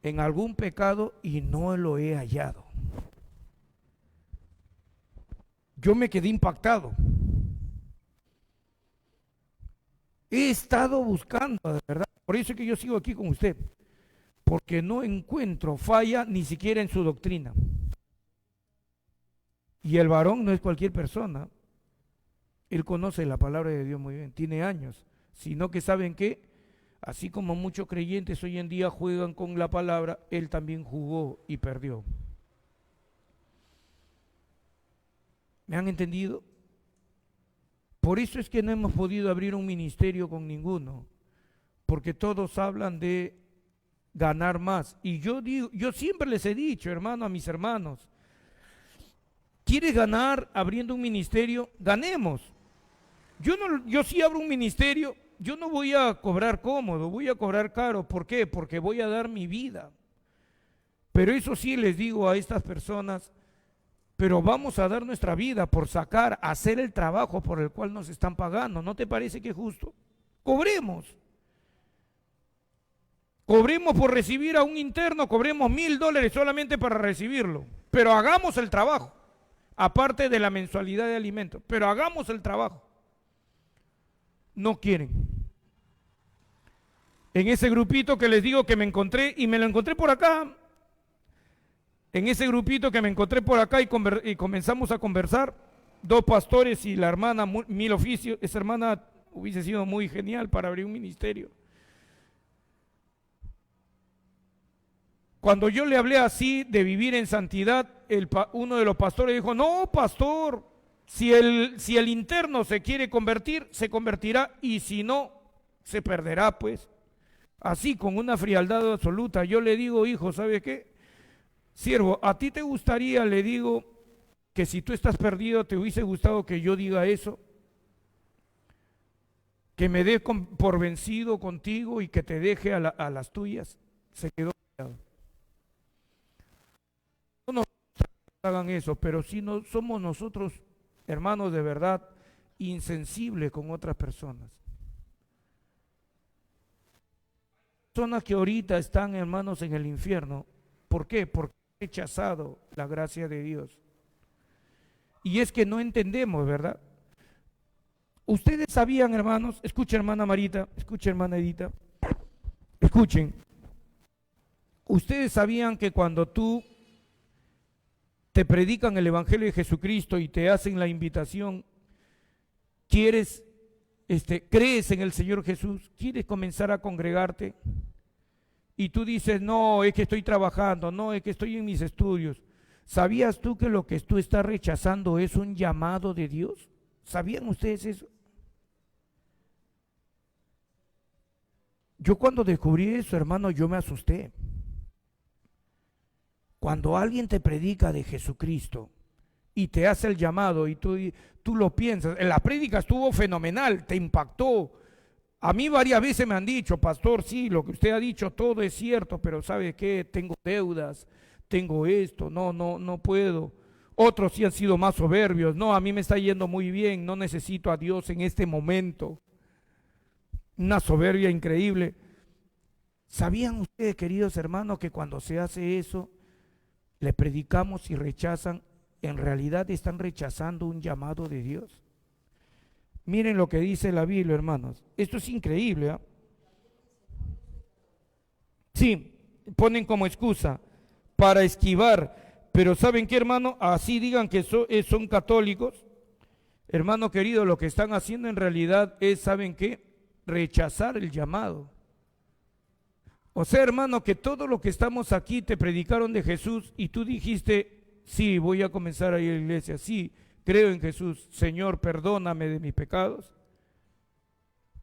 en algún pecado, y no lo he hallado. Yo me quedé impactado. He estado buscando, de verdad, por eso es que yo sigo aquí con usted, porque no encuentro falla ni siquiera en su doctrina. Y el varón no es cualquier persona, él conoce la palabra de Dios muy bien, tiene años, sino que ¿saben qué? Así como muchos creyentes hoy en día juegan con la palabra, él también jugó y perdió. ¿Me han entendido? Por eso es que no hemos podido abrir un ministerio con ninguno, porque todos hablan de ganar más. Y yo digo, yo siempre les he dicho, hermano, a mis hermanos, ¿quieres ganar abriendo un ministerio? Ganemos. Yo sí abro un ministerio, yo no voy a cobrar cómodo, voy a cobrar caro. ¿Por qué? Porque voy a dar mi vida. Pero eso sí les digo a estas personas, pero vamos a dar nuestra vida por sacar, hacer el trabajo por el cual nos están pagando. ¿No te parece que es justo? Cobremos. Cobremos por recibir a un interno, cobremos $1,000 solamente para recibirlo. Pero hagamos el trabajo, aparte de la mensualidad de alimentos. Pero hagamos el trabajo. No quieren. En ese grupito que les digo que me encontré, y me lo encontré por acá, en ese grupito que me encontré por acá y comenzamos a conversar, 2 pastores y la hermana Mil Oficios. Esa hermana hubiese sido muy genial para abrir un ministerio. Cuando yo le hablé así de vivir en santidad, uno de los pastores dijo, no, pastor, si el interno se quiere convertir, se convertirá, y si no, se perderá, pues. Así, con una frialdad absoluta. Yo le digo, hijo, ¿sabe qué? Siervo, ¿a ti te gustaría, le digo, que si tú estás perdido, te hubiese gustado que yo diga eso? Que me dé por vencido contigo y que te deje a las tuyas. Se quedó callado. No hagan eso, pero si no somos nosotros, hermanos, de verdad, insensibles con otras personas. Personas que ahorita están, hermanos, en el infierno. ¿Por qué? Porque han rechazado la gracia de Dios. Y es que no entendemos, ¿verdad? Ustedes sabían, hermanos, escuchen, hermana Marita, escuchen, hermana Edita, escuchen. Ustedes sabían que cuando tú te predican el Evangelio de Jesucristo y te hacen la invitación, crees en el Señor Jesús, quieres comenzar a congregarte, y tú dices, no, es que estoy trabajando, no, es que estoy en mis estudios. ¿Sabías tú que lo que tú estás rechazando es un llamado de Dios? ¿Sabían ustedes eso? Yo cuando descubrí eso, hermano, yo me asusté. Cuando alguien te predica de Jesucristo y te hace el llamado y tú lo piensas, la prédica estuvo fenomenal, te impactó, A mí varias veces me han dicho, pastor, sí, lo que usted ha dicho todo es cierto, pero ¿sabe qué? Tengo deudas, tengo esto, no puedo. Otros sí han sido más soberbios, no, a mí me está yendo muy bien, no necesito a Dios en este momento. Una soberbia increíble. ¿Sabían ustedes, queridos hermanos, que cuando se hace eso, le predicamos y rechazan, en realidad están rechazando un llamado de Dios? Miren lo que dice la Biblia, hermanos. Esto es increíble, ¿eh? Sí, ponen como excusa para esquivar, pero ¿saben qué, hermano? Así digan que son católicos. Hermano querido, lo que están haciendo en realidad es, ¿saben qué? Rechazar el llamado. O sea, hermano, que todo lo que estamos aquí te predicaron de Jesús y tú dijiste, sí, voy a comenzar a ir a la iglesia, sí, creo en Jesús, Señor, perdóname de mis pecados.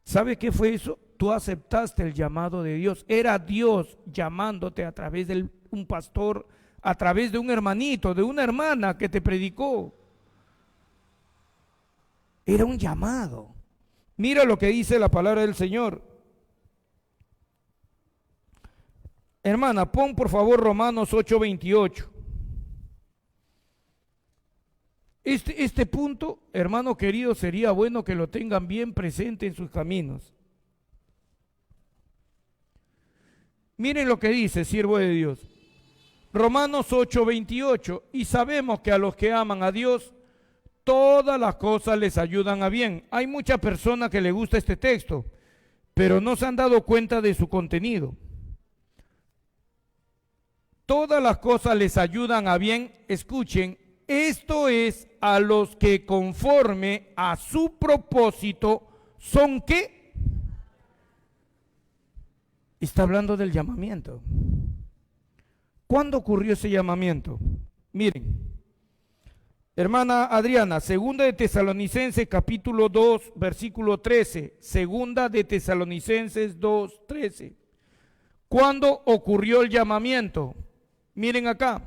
¿Sabe qué fue eso? Tú aceptaste el llamado de Dios. Era Dios llamándote a través de un pastor, a través de un hermanito, de una hermana que te predicó. Era un llamado. Mira lo que dice la palabra del Señor. Hermana, pon por favor Romanos 8:28. Este punto, hermano querido, sería bueno que lo tengan bien presente en sus caminos. Miren lo que dice, siervo de Dios. Romanos 8:28. Y sabemos que a los que aman a Dios, todas las cosas les ayudan a bien. Hay muchas personas que les gusta este texto, pero no se han dado cuenta de su contenido. Todas las cosas les ayudan a bien, escuchen, esto es a los que conforme a su propósito son ¿qué? Está hablando del llamamiento. ¿Cuándo ocurrió ese llamamiento? Miren, hermana Adriana, segunda de Tesalonicenses capítulo 2, versículo 13, segunda de Tesalonicenses 2, 13. ¿Cuándo ocurrió el llamamiento? Miren acá.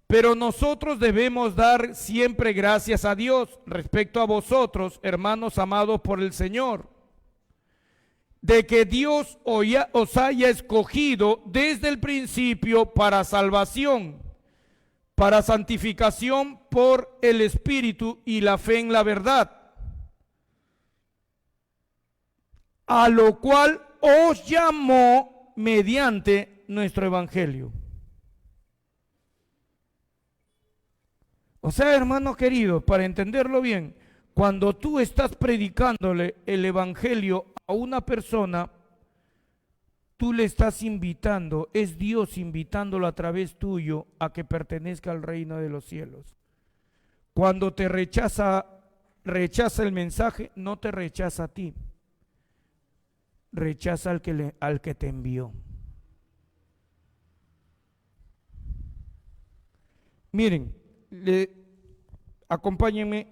Pero nosotros debemos dar siempre gracias a Dios respecto a vosotros, hermanos amados por el Señor, de que Dios os haya escogido desde el principio para salvación, para santificación por el Espíritu y la fe en la verdad, a lo cual os llamó mediante nuestro evangelio. O sea, hermano querido, para entenderlo bien, cuando tú estás predicándole el evangelio a una persona, tú le estás invitando, es Dios invitándolo a través tuyo a que pertenezca al reino de los cielos. Cuando te rechaza el mensaje, no te rechaza a ti, rechaza al que te envió. Miren, acompáñenme.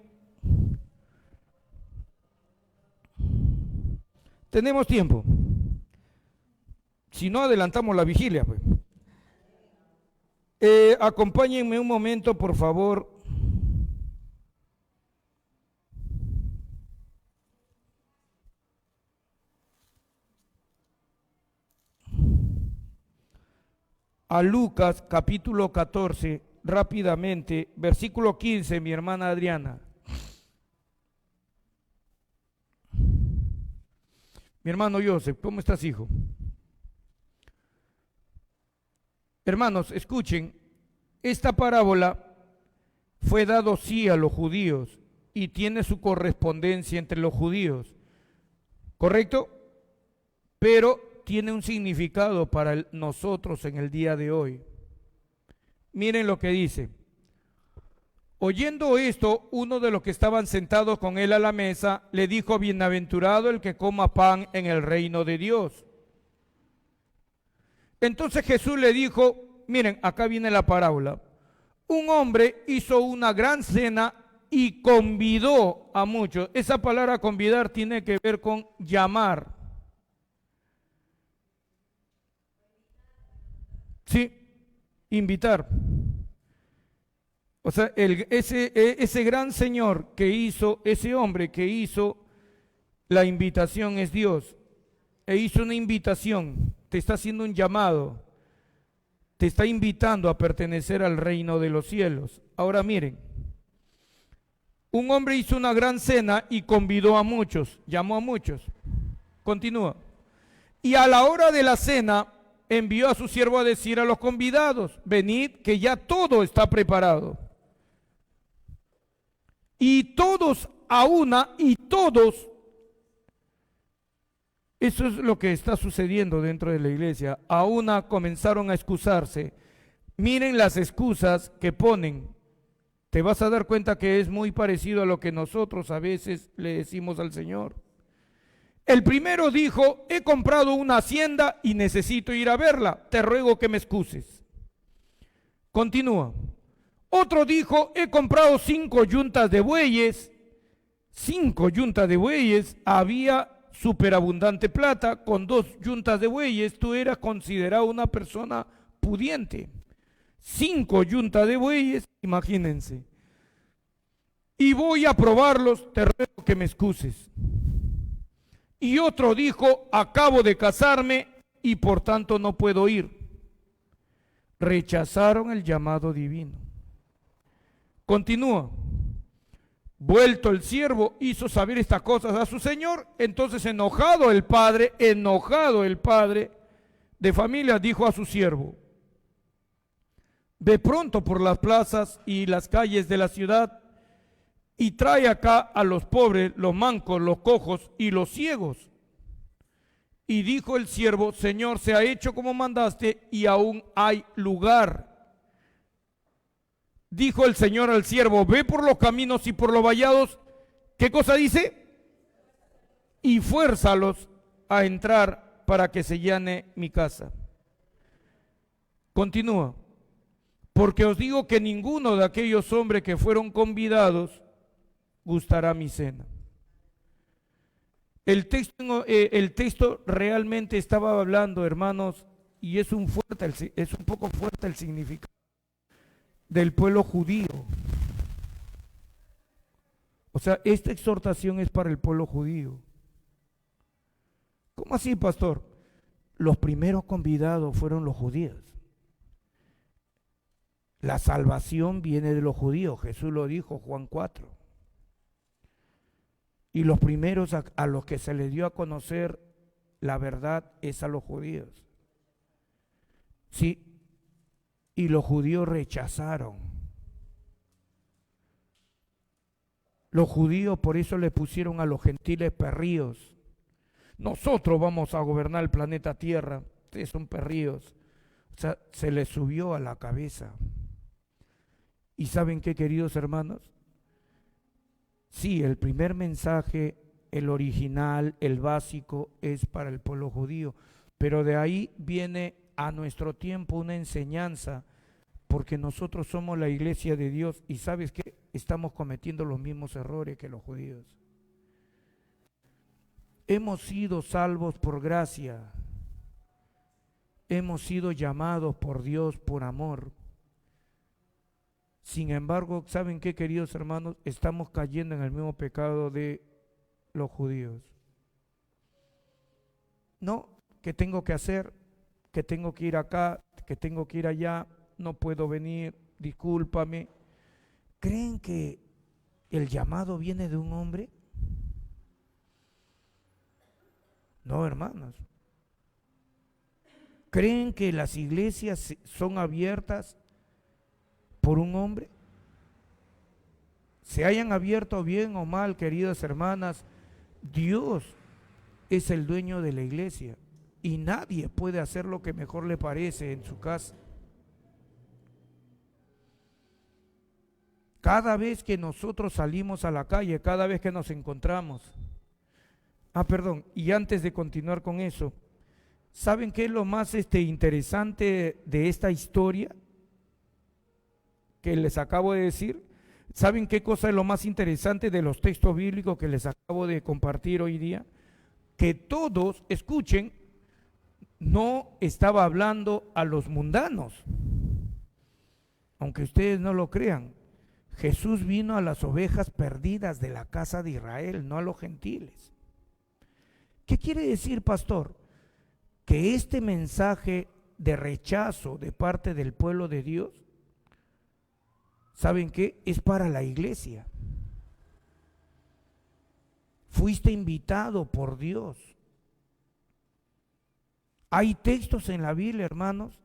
Tenemos tiempo. Si no, adelantamos la vigilia, pues. Acompáñenme un momento, por favor. A Lucas capítulo 14, rápidamente, versículo 15, mi hermana Adriana. Mi hermano Joseph, ¿cómo estás, hijo? Hermanos, escuchen, esta parábola fue dado sí a los judíos y tiene su correspondencia entre los judíos, ¿correcto? Pero tiene un significado para nosotros en el día de hoy. Miren lo que dice. Oyendo esto, uno de los que estaban sentados con él a la mesa le dijo: bienaventurado el que coma pan en el reino de Dios. Entonces Jesús le dijo, miren, acá viene la parábola. Un hombre hizo una gran cena y convidó a muchos. Esa palabra convidar tiene que ver con llamar. Sí, invitar. O sea, ese gran señor que hizo, ese hombre que hizo La invitación es Dios. E hizo una invitación, te está haciendo un llamado, te está invitando a pertenecer al reino de los cielos. Ahora miren, un hombre hizo una gran cena y convidó a muchos, llamó a muchos. Continúa. Y a la hora de la cena envió a su siervo a decir a los convidados: venid, que ya todo está preparado. Y todos a una, eso es lo que está sucediendo dentro de la iglesia. A una comenzaron a excusarse. Miren las excusas que ponen. Te vas a dar cuenta que es muy parecido a lo que nosotros a veces le decimos al Señor. El primero dijo: he comprado una hacienda y necesito ir a verla. Te ruego que me excuses. Continúa. Otro dijo: he comprado 5 yuntas de bueyes. 5 yuntas de bueyes. Había superabundante plata. Con 2 yuntas de bueyes tú eras considerado una persona pudiente. 5 yuntas de bueyes, imagínense. Y voy a probarlos, te ruego que me excuses. Y otro dijo: acabo de casarme y por tanto no puedo ir. Rechazaron el llamado divino. Continúa. Vuelto el siervo, hizo saber estas cosas a su señor. Entonces enojado el padre de familia, dijo a su siervo: ve pronto por las plazas y las calles de la ciudad y trae acá a los pobres, los mancos, los cojos y los ciegos. Y dijo el siervo: Señor, se ha hecho como mandaste y aún hay lugar. Dijo el Señor al siervo: ve por los caminos y por los vallados. ¿Qué cosa dice? Y fuérzalos a entrar para que se llene mi casa. Continúa. Porque os digo que ninguno de aquellos hombres que fueron convidados gustará mi cena. El texto realmente estaba hablando, hermanos, y es un poco fuerte el significado del pueblo judío. O sea, esta exhortación es para el pueblo judío. ¿Cómo así, pastor? Los primeros convidados fueron los judíos. La salvación viene de los judíos, Jesús lo dijo, Juan 4. Y los primeros a los que se les dio a conocer la verdad es a los judíos. Sí, y los judíos rechazaron. Los judíos por eso le pusieron a los gentiles perríos. Nosotros vamos a gobernar el planeta Tierra, ustedes son perríos. O sea, se les subió a la cabeza. ¿Y saben qué, queridos hermanos? Sí, el primer mensaje, el original, el básico, es para el pueblo judío, pero de ahí viene a nuestro tiempo una enseñanza, porque nosotros somos la iglesia de Dios y ¿sabes qué? Estamos cometiendo los mismos errores que los judíos. Hemos sido salvos por gracia, hemos sido llamados por Dios por amor. Sin embargo, ¿saben qué, queridos hermanos? Estamos cayendo en el mismo pecado de los judíos. No, ¿qué tengo que hacer? ¿Que tengo que ir acá? ¿Que tengo que ir allá? No puedo venir, discúlpame. ¿Creen que el llamado viene de un hombre? No, hermanos. ¿Creen que las iglesias son abiertas por un hombre? Se hayan abierto bien o mal, queridas hermanas, Dios es el dueño de la iglesia y nadie puede hacer lo que mejor le parece en su casa. Cada vez que nosotros salimos a la calle, cada vez que nos encontramos, y antes de continuar con eso, ¿saben qué es lo más interesante de esta historia que les acabo de decir? ¿Saben qué cosa es lo más interesante de los textos bíblicos que les acabo de compartir hoy día? Que todos, escuchen, no estaba hablando a los mundanos, aunque ustedes no lo crean. Jesús vino a las ovejas perdidas de la casa de Israel, no a los gentiles. ¿Qué quiere decir, pastor? Que este mensaje de rechazo de parte del pueblo de Dios, ¿saben qué? Es para la iglesia. Fuiste invitado por Dios. Hay textos en la Biblia, hermanos,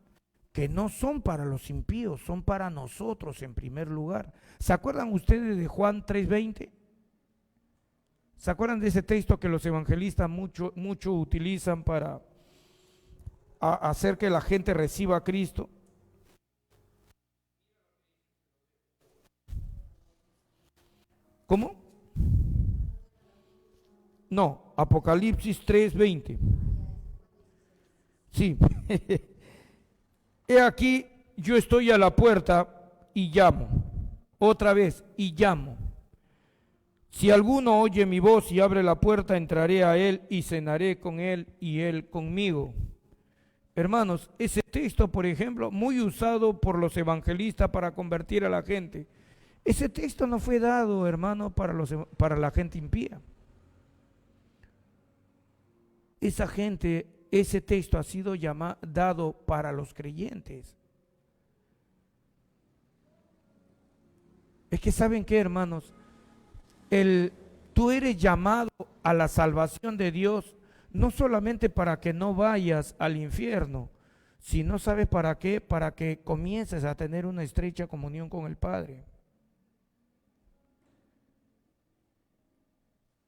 que no son para los impíos, son para nosotros en primer lugar. ¿Se acuerdan ustedes de Juan 3:20? ¿Se acuerdan de ese texto que los evangelistas mucho utilizan para hacer que la gente reciba a Cristo? ¿Cómo? No, Apocalipsis 3:20. Sí. He aquí, yo estoy a la puerta y llamo. Otra vez, y llamo. Si alguno oye mi voz y abre la puerta, entraré a él y cenaré con él y él conmigo. Hermanos, ese texto, por ejemplo, muy usado por los evangelistas para convertir a la gente. Ese texto no fue dado, hermano, para la gente impía. Esa gente, ese texto ha sido dado para los creyentes. Es que ¿saben qué, hermanos? Tú eres llamado a la salvación de Dios, no solamente para que no vayas al infierno, sino ¿sabes para qué? Para que comiences a tener una estrecha comunión con el Padre.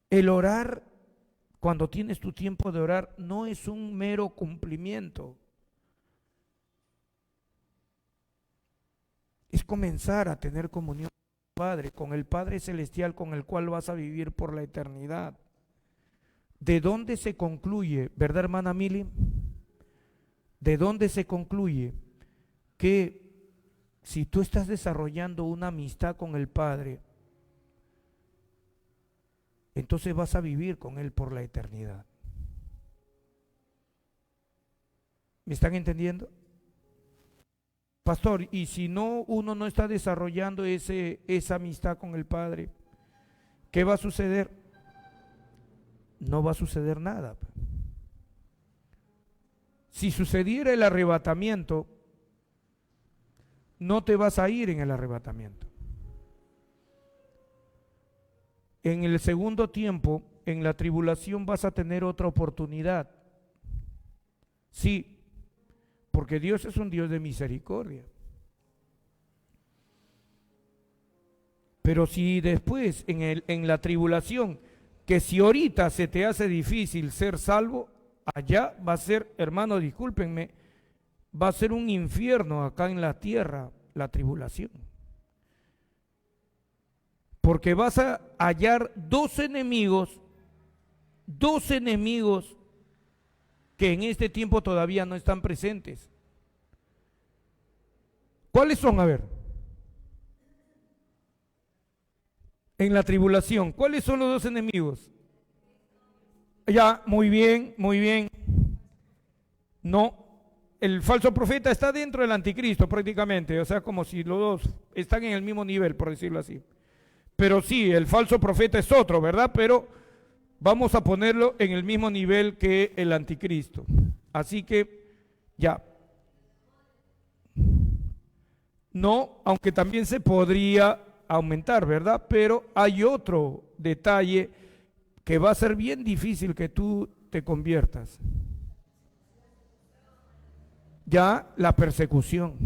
El orar, cuando tienes tu tiempo de orar, no es un mero cumplimiento. Es comenzar a tener comunión Padre, con el Padre Celestial con el cual vas a vivir por la eternidad. ¿De dónde se concluye, verdad, hermana Mili? ¿De dónde se concluye que si tú estás desarrollando una amistad con el Padre, entonces vas a vivir con Él por la eternidad? ¿Me están entendiendo? Pastor, y si uno no está desarrollando esa amistad con el Padre, ¿qué va a suceder? No va a suceder nada. Si sucediera el arrebatamiento, no te vas a ir en el arrebatamiento. En el segundo tiempo, en la tribulación, vas a tener otra oportunidad. Sí, porque Dios es un Dios de misericordia. Pero si después en la tribulación, que si ahorita se te hace difícil ser salvo, allá va a ser, hermano, discúlpenme, va a ser un infierno acá en la tierra, la tribulación. Porque vas a hallar dos enemigos que en este tiempo todavía no están presentes. ¿Cuáles son? A ver. En la tribulación, ¿cuáles son los dos enemigos? Ya, muy bien, muy bien. No, el falso profeta está dentro del anticristo prácticamente, o sea, como si los dos están en el mismo nivel, por decirlo así. Pero sí, el falso profeta es otro, ¿verdad? Pero vamos a ponerlo en el mismo nivel que el anticristo. Así que, ya. No, aunque también se podría aumentar, ¿verdad? Pero hay otro detalle que va a ser bien difícil que tú te conviertas. Ya, la persecución.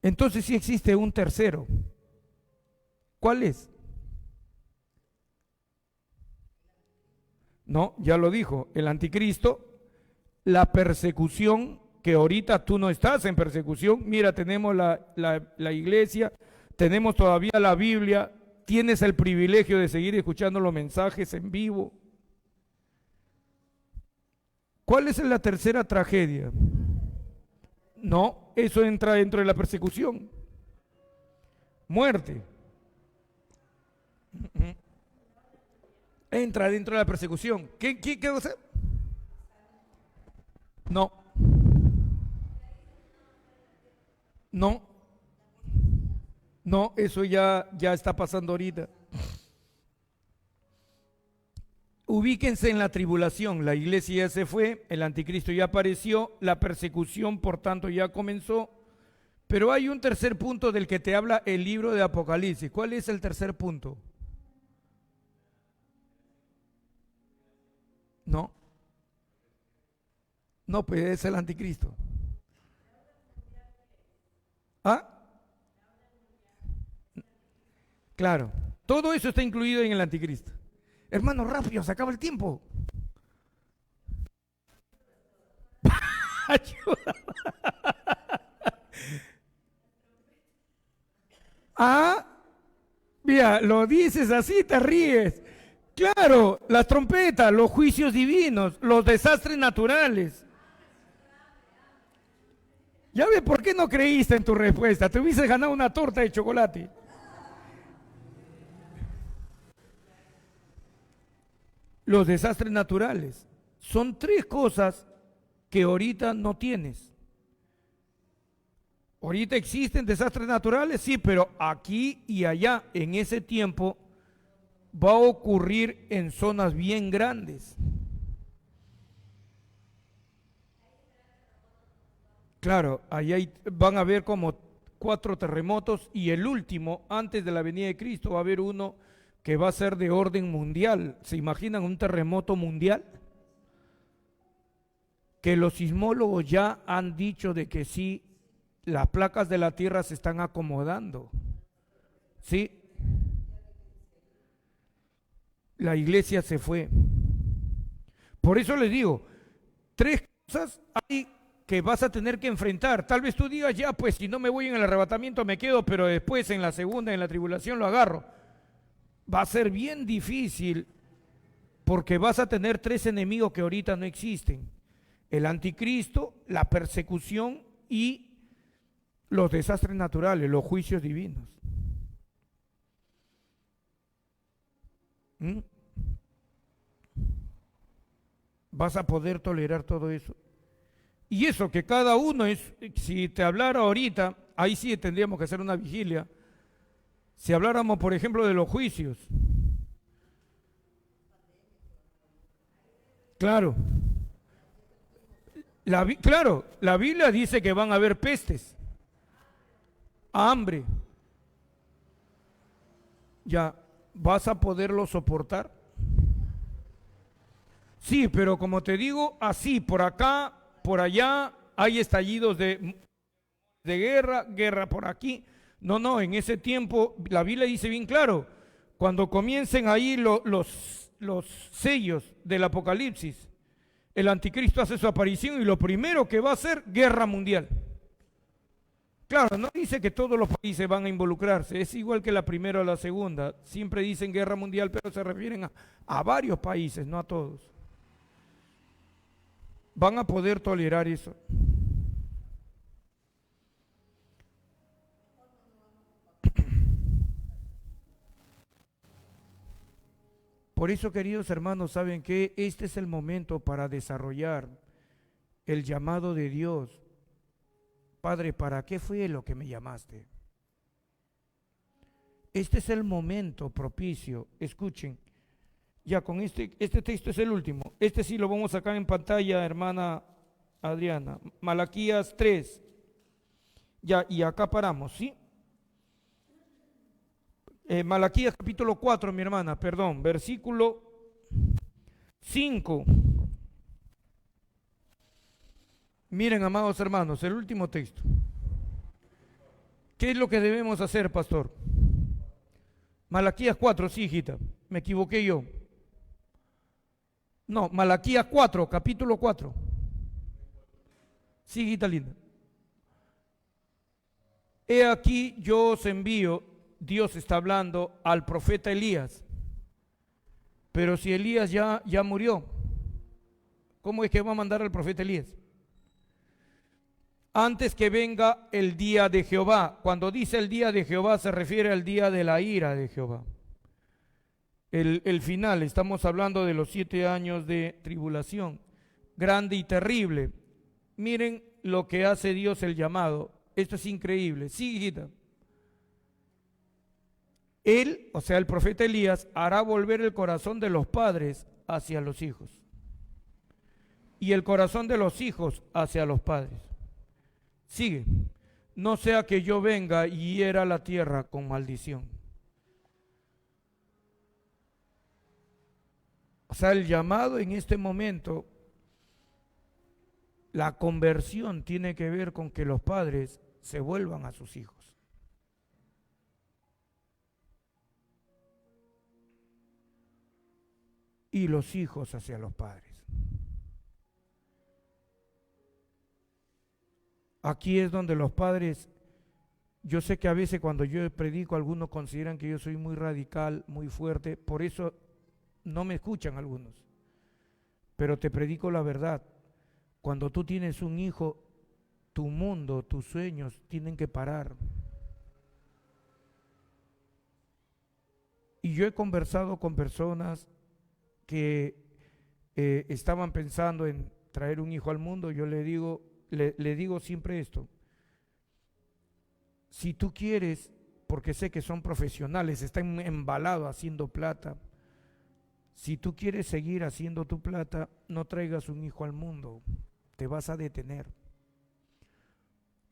Entonces sí existe un tercero. ¿Cuál es? No, ya lo dijo, el anticristo, la persecución, que ahorita tú no estás en persecución. Mira, tenemos la iglesia, tenemos todavía la Biblia, tienes el privilegio de seguir escuchando los mensajes en vivo. ¿Cuál es la tercera tragedia? No, eso entra dentro de la persecución. Muerte. Entra dentro de la persecución. ¿Qué va a hacer? No. No. No, eso ya está pasando ahorita. Ubíquense en la tribulación, la iglesia ya se fue, el anticristo ya apareció, la persecución por tanto ya comenzó, pero hay un tercer punto del que te habla el libro de Apocalipsis. ¿Cuál es el tercer punto? No, no, pues es el anticristo. ¿Ah? Claro, todo eso está incluido en el anticristo. Hermano, rápido, se acaba el tiempo. Ayuda. Ah, mira, lo dices así, te ríes. Claro, las trompetas, los juicios divinos, los desastres naturales. Ya ves por qué no creíste en tu respuesta. Te hubieses ganado una torta de chocolate. Los desastres naturales son tres cosas que ahorita no tienes. Ahorita existen desastres naturales, sí, pero aquí y allá, en ese tiempo, va a ocurrir en zonas bien grandes. Claro, ahí van a haber como 4 terremotos y el último, antes de la venida de Cristo, va a haber uno que va a ser de orden mundial. ¿Se imaginan un terremoto mundial? Que los sismólogos ya han dicho de que sí, las placas de la Tierra se están acomodando. ¿Sí? La iglesia se fue. Por eso les digo, tres cosas hay que vas a tener que enfrentar. Tal vez tú digas, ya, pues si no me voy en el arrebatamiento me quedo, pero después en la segunda, en la tribulación lo agarro. Va a ser bien difícil porque vas a tener tres enemigos que ahorita no existen. El anticristo, la persecución y los desastres naturales, los juicios divinos. ¿Mm? Vas a poder tolerar todo eso. Y eso que cada uno es, si te hablara ahorita, ahí sí tendríamos que hacer una vigilia. Si habláramos, por ejemplo, de los juicios. Claro, claro, la Biblia dice que van a haber pestes, hambre. Ya, ¿vas a poderlo soportar? Sí, pero como te digo, así, por acá, por allá, hay estallidos de guerra, guerra por aquí. No, no, en ese tiempo, la Biblia dice bien claro, cuando comiencen ahí los sellos del Apocalipsis, el anticristo hace su aparición y lo primero que va a hacer, guerra mundial. Claro, no dice que todos los países van a involucrarse, es igual que la primera o la segunda. Siempre dicen guerra mundial, pero se refieren a varios países, no a todos. Van a poder tolerar eso. Por eso, queridos hermanos, saben que este es el momento para desarrollar el llamado de Dios. Padre, ¿para qué fue lo que me llamaste? Este es el momento propicio. Escuchen, ya con este texto es el último. Este sí lo vamos a sacar en pantalla, hermana Adriana. Malaquías 3. Ya, y acá paramos, ¿sí? Malaquías capítulo 4, mi hermana, perdón, versículo 5. Miren, amados hermanos, el último texto. ¿Qué es lo que debemos hacer, pastor? Malaquías 4, sí, hijita, me equivoqué yo. No, Malaquías 4, capítulo 4. Sí, hijita linda. He aquí yo os envío, Dios está hablando al profeta Elías. Pero si Elías ya murió, ¿cómo es que va a mandar al profeta Elías? Antes que venga el día de Jehová. Cuando dice el día de Jehová se refiere al día de la ira de Jehová. El final, estamos hablando de los 7 años de tribulación, grande y terrible. Miren lo que hace Dios el llamado. Esto es increíble. Sí, hijita. Él, o sea, el profeta Elías, hará volver el corazón de los padres hacia los hijos y el corazón de los hijos hacia los padres. Sigue. No sea que yo venga y hiera la tierra con maldición. O sea, el llamado en este momento, la conversión tiene que ver con que los padres se vuelvan a sus hijos. Y los hijos hacia los padres. Aquí es donde los padres, yo sé que a veces cuando yo predico algunos consideran que yo soy muy radical, muy fuerte, por eso no me escuchan algunos. Pero te predico la verdad. Cuando tú tienes un hijo, tu mundo, tus sueños tienen que parar. Y yo he conversado con personas que estaban pensando en traer un hijo al mundo. Yo le digo siempre esto: si tú quieres, porque sé que son profesionales, están embalados haciendo plata, si tú quieres seguir haciendo tu plata, no traigas un hijo al mundo, te vas a detener.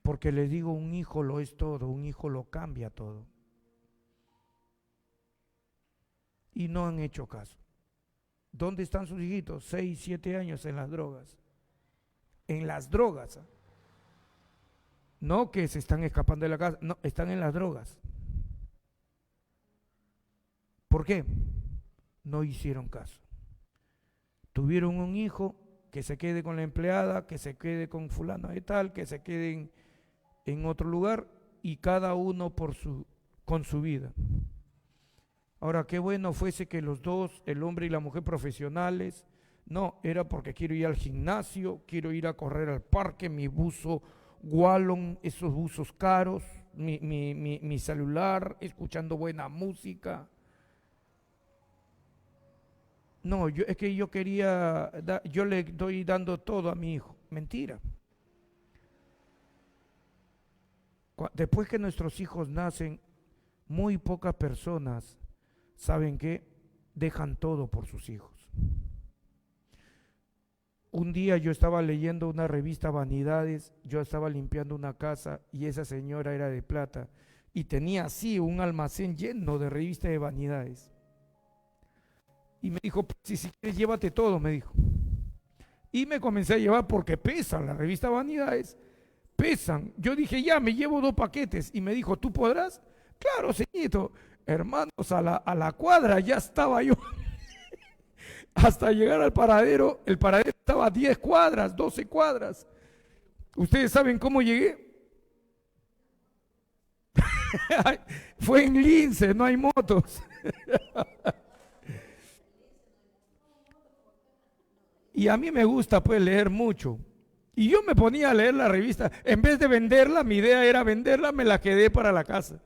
Porque les digo, un hijo lo es todo, un hijo lo cambia todo. Y no han hecho caso. ¿Dónde están sus hijitos? 6, 7 años en las drogas. En las drogas. No que se están escapando de la casa, no, están en las drogas. ¿Por qué? No hicieron caso. Tuvieron un hijo, que se quede con la empleada, que se quede con fulano de tal, que se queden en otro lugar, y cada uno con su vida. Ahora, qué bueno fuese que los dos, el hombre y la mujer profesionales, no, era porque quiero ir al gimnasio, quiero ir a correr al parque, mi buzo Wallon, esos buzos caros, mi celular, escuchando buena música. No, es que yo quería, yo le estoy dando todo a mi hijo. Mentira. Después que nuestros hijos nacen, muy pocas personas, ¿saben qué? Dejan todo por sus hijos. Un día yo estaba leyendo una revista Vanidades, yo estaba limpiando una casa y esa señora era de plata y tenía así un almacén lleno de revistas de Vanidades. Y me dijo, si quieres llévate todo, me dijo. Y me comencé a llevar porque pesan, las revistas Vanidades pesan. Yo dije, ya, me llevo 2 paquetes. Y me dijo, ¿tú podrás? Claro, señorito. Hermanos, a la cuadra ya estaba yo. Hasta llegar al paradero, el paradero estaba a 10 cuadras, 12 cuadras. ¿Ustedes saben cómo llegué? Fue en Lince, no hay motos. Y a mí me gusta pues leer mucho. Y yo me ponía a leer la revista. En vez de venderla, mi idea era venderla, me la quedé para la casa.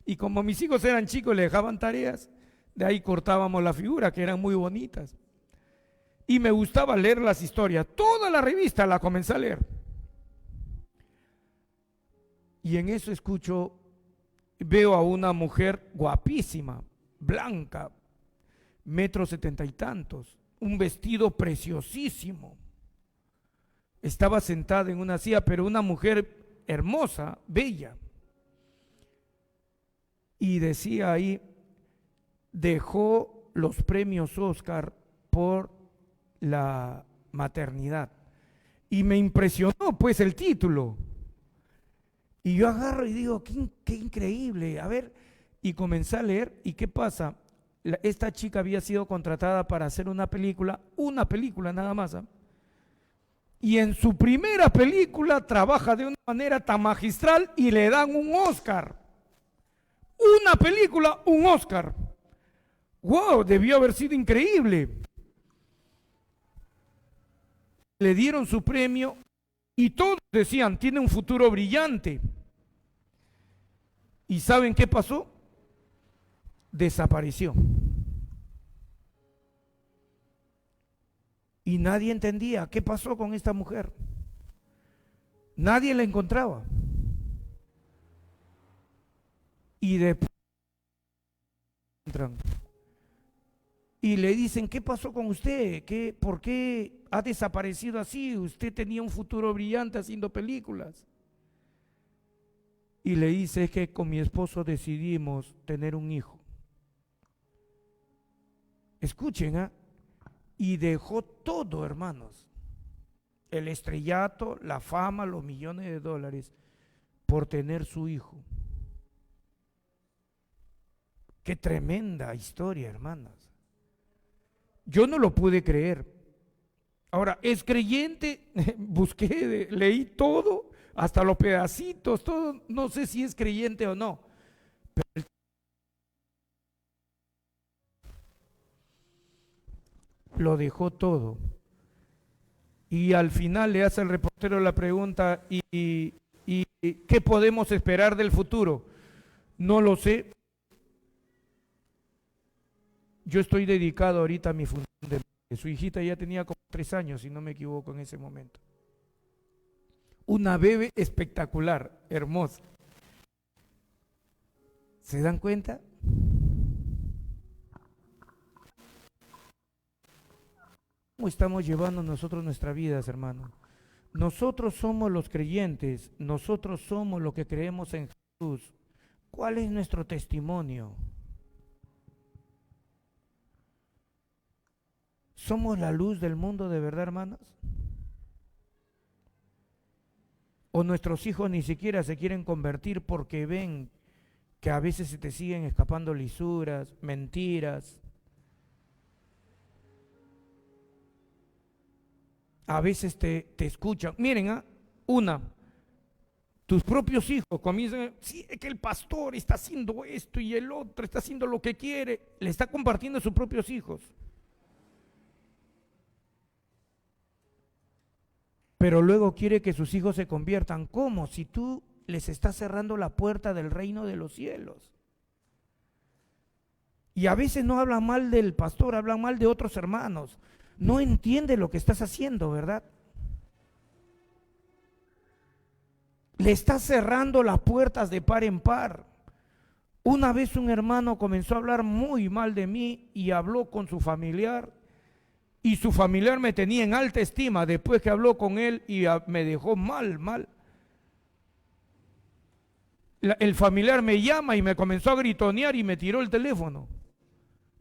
Y como mis hijos eran chicos, le dejaban tareas, de ahí cortábamos la figura, que eran muy bonitas. Y me gustaba leer las historias. Toda la revista la comencé a leer. Y en eso veo a una mujer guapísima, blanca, 1,70 y tantos, un vestido preciosísimo. Estaba sentada en una silla, pero una mujer hermosa, bella. Y decía ahí, dejó los premios Oscar por la maternidad. Y me impresionó pues el título. Y yo agarro y digo, qué increíble. A ver, y comencé a leer. ¿Y qué pasa? Esta chica había sido contratada para hacer una película nada más. Y en su primera película trabaja de una manera tan magistral y le dan un Oscar. Una película, un Oscar. ¡Wow! Debió haber sido increíble. Le dieron su premio y todos decían, tiene un futuro brillante. ¿Y saben qué pasó? Desapareció. Y nadie entendía qué pasó con esta mujer. Nadie la encontraba. Y después y le dicen, ¿qué pasó con usted? ¿Por qué ha desaparecido así? Usted tenía un futuro brillante haciendo películas. Y le dice, es que con mi esposo decidimos tener un hijo. Escuchen, ¿ah? Y dejó todo, hermanos. El estrellato, la fama, los millones de dólares, por tener su hijo. Qué tremenda historia, hermanos. Yo no lo pude creer. Ahora, ¿es creyente? Busqué, leí todo, hasta los pedacitos, todo. No sé si es creyente o no. Pero lo dejó todo. Y al final le hace el reportero la pregunta, ¿y qué podemos esperar del futuro? No lo sé. Yo estoy dedicado ahorita a mi función de madre. Su hijita ya tenía como 3 años, si no me equivoco, en ese momento. Una bebé espectacular, hermosa. ¿Se dan cuenta? ¿Cómo estamos llevando nosotros nuestras vidas, hermano? Nosotros somos los creyentes, nosotros somos los que creemos en Jesús. ¿Cuál es nuestro testimonio? ¿Somos la luz del mundo de verdad, hermanos? ¿O nuestros hijos ni siquiera se quieren convertir porque ven que a veces se te siguen escapando lisuras, mentiras? A veces te escuchan. Miren, tus propios hijos comienzan, sí, es que el pastor está haciendo esto y el otro está haciendo lo que quiere, le está compartiendo a sus propios hijos. Pero luego quiere que sus hijos se conviertan. ¿Cómo? Si tú les estás cerrando la puerta del reino de los cielos. Y a veces no hablan mal del pastor, hablan mal de otros hermanos. No entiende lo que estás haciendo, ¿verdad? Le estás cerrando las puertas de par en par. Una vez un hermano comenzó a hablar muy mal de mí y habló con su familiar. Y su familiar me tenía en alta estima después que habló con él y me dejó mal. El familiar me llama y me comenzó a gritonear y me tiró el teléfono.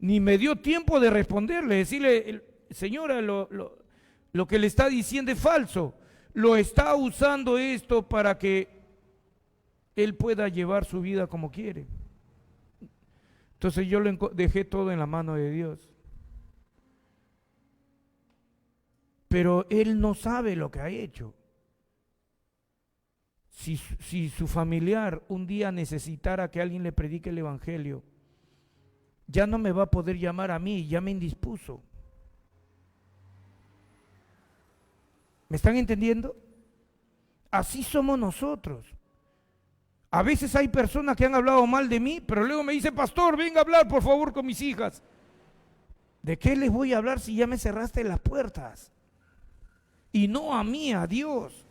Ni me dio tiempo de responderle, decirle, señora, lo que le está diciendo es falso. Lo está usando esto para que él pueda llevar su vida como quiere. Entonces yo dejé todo en la mano de Dios. Pero él no sabe lo que ha hecho. Si su familiar un día necesitara que alguien le predique el evangelio, ya no me va a poder llamar a mí, ya me indispuso. ¿Me están entendiendo? Así somos nosotros. A veces hay personas que han hablado mal de mí, pero luego me dicen, pastor, venga a hablar por favor con mis hijas. ¿De qué les voy a hablar si ya me cerraste las puertas? Y no a mí, a Dios.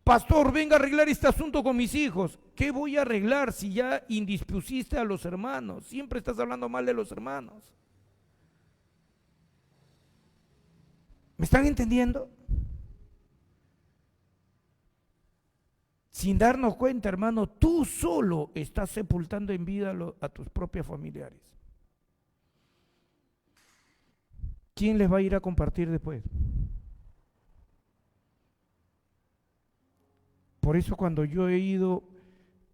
Pastor, venga a arreglar este asunto con mis hijos. ¿Qué voy a arreglar si ya indispusiste a los hermanos? Siempre estás hablando mal de los hermanos. ¿Me están entendiendo? Sin darnos cuenta, hermano, tú solo estás sepultando en vida a tus propios familiares. ¿Quién les va a ir a compartir después? Por eso cuando yo he ido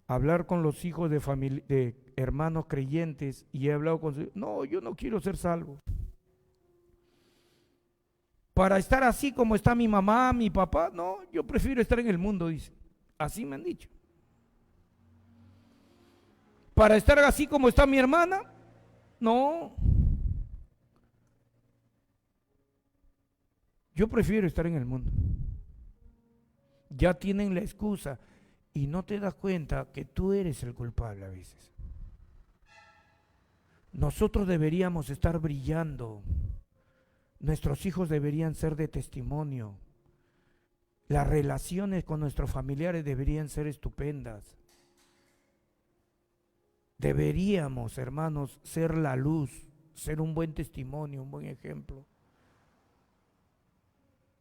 a hablar con los hijos de hermanos creyentes y he hablado con sus, no, yo no quiero ser salvo. Para estar así como está mi mamá, mi papá, no, yo prefiero estar en el mundo, dice. Así me han dicho. Para estar así como está mi hermana, no. Yo prefiero estar en el mundo. Ya tienen la excusa y no te das cuenta que tú eres el culpable a veces. Nosotros deberíamos estar brillando. Nuestros hijos deberían ser de testimonio. Las relaciones con nuestros familiares deberían ser estupendas. Deberíamos, hermanos, ser la luz, ser un buen testimonio, un buen ejemplo.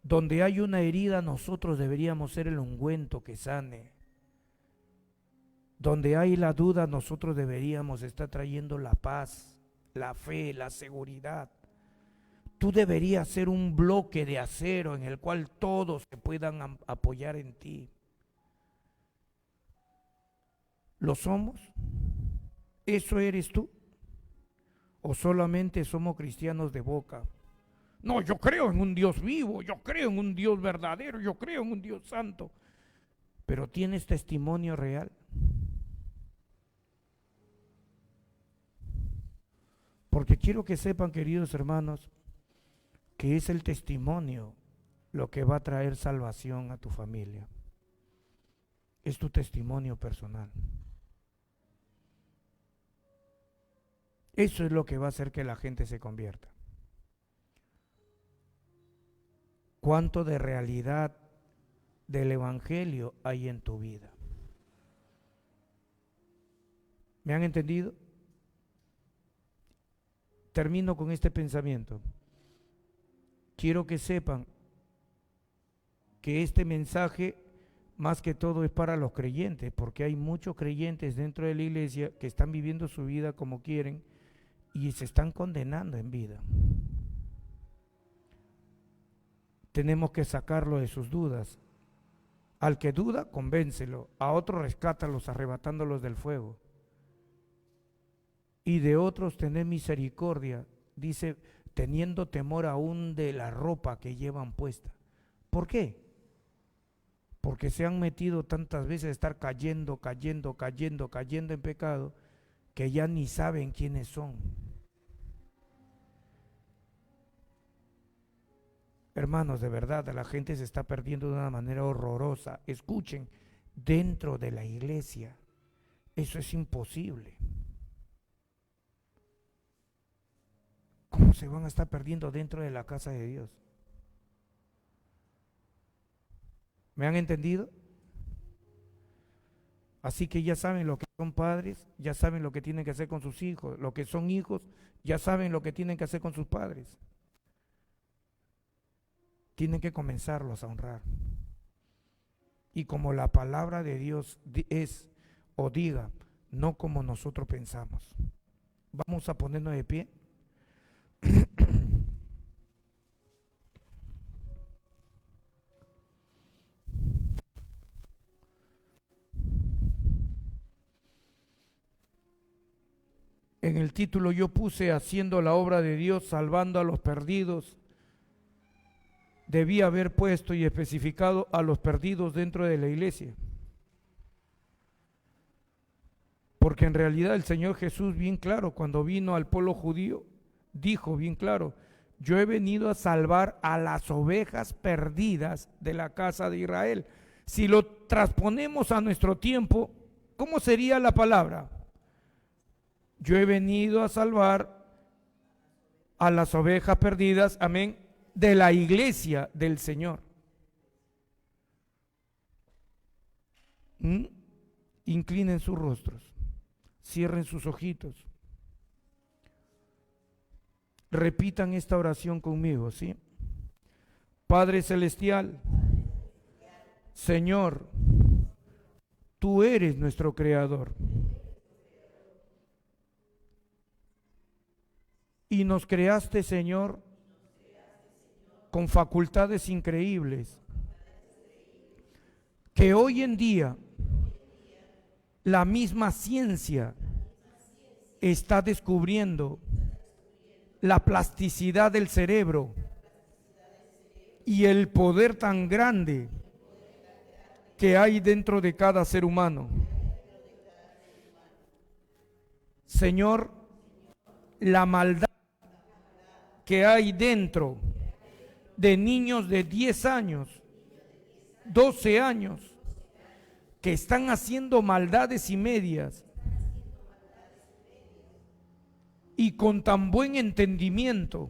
Donde hay una herida, nosotros deberíamos ser el ungüento que sane. Donde hay la duda, nosotros deberíamos estar trayendo la paz, la fe, la seguridad. Tú deberías ser un bloque de acero en el cual todos se puedan apoyar en ti. ¿Lo somos? ¿Eso eres tú? ¿O solamente somos cristianos de boca? No, yo creo en un Dios vivo, yo creo en un Dios verdadero, yo creo en un Dios santo. Pero ¿tienes testimonio real? Porque quiero que sepan, queridos hermanos, que es el testimonio lo que va a traer salvación a tu familia. Es tu testimonio personal. Eso es lo que va a hacer que la gente se convierta. ¿Cuánto de realidad del Evangelio hay en tu vida? ¿Me han entendido? Termino con este pensamiento. Quiero que sepan que este mensaje más que todo es para los creyentes, porque hay muchos creyentes dentro de la iglesia que están viviendo su vida como quieren y se están condenando en vida. Tenemos que sacarlo de sus dudas. Al que duda, convéncelo. A otros rescátalos arrebatándolos del fuego. Y de otros tener misericordia, dice, teniendo temor aún de la ropa que llevan puesta. ¿Por qué? Porque se han metido tantas veces a estar cayendo en pecado, que ya ni saben quiénes son. Hermanos, de verdad, la gente se está perdiendo de una manera horrorosa. Escuchen, dentro de la iglesia, eso es imposible. ¿Cómo se van a estar perdiendo dentro de la casa de Dios? ¿Me han entendido? Así que ya saben lo que son padres, ya saben lo que tienen que hacer con sus hijos. Lo que son hijos, ya saben lo que tienen que hacer con sus padres. Tienen que comenzarlos a honrar. Y como la palabra de Dios es o diga, no como nosotros pensamos. Vamos a ponernos de pie. En el título yo puse haciendo la obra de Dios, salvando a los perdidos. Debía haber puesto y especificado a los perdidos dentro de la iglesia. Porque en realidad el Señor Jesús, bien claro, cuando vino al pueblo judío, dijo bien claro, yo he venido a salvar a las ovejas perdidas de la casa de Israel. Si lo transponemos a nuestro tiempo, ¿cómo sería la palabra? Yo he venido a salvar a las ovejas perdidas, amén, de la iglesia del Señor. Inclinen sus rostros, cierren sus ojitos. Repitan esta oración conmigo, ¿sí? Padre Celestial, Señor, tú eres nuestro Creador. Y nos creaste, Señor, con facultades increíbles, que hoy en día la misma ciencia está descubriendo la plasticidad del cerebro y el poder tan grande que hay dentro de cada ser humano. Señor, la maldad que hay dentro de niños de 10 años, 12 años, que están haciendo maldades y medias y con tan buen entendimiento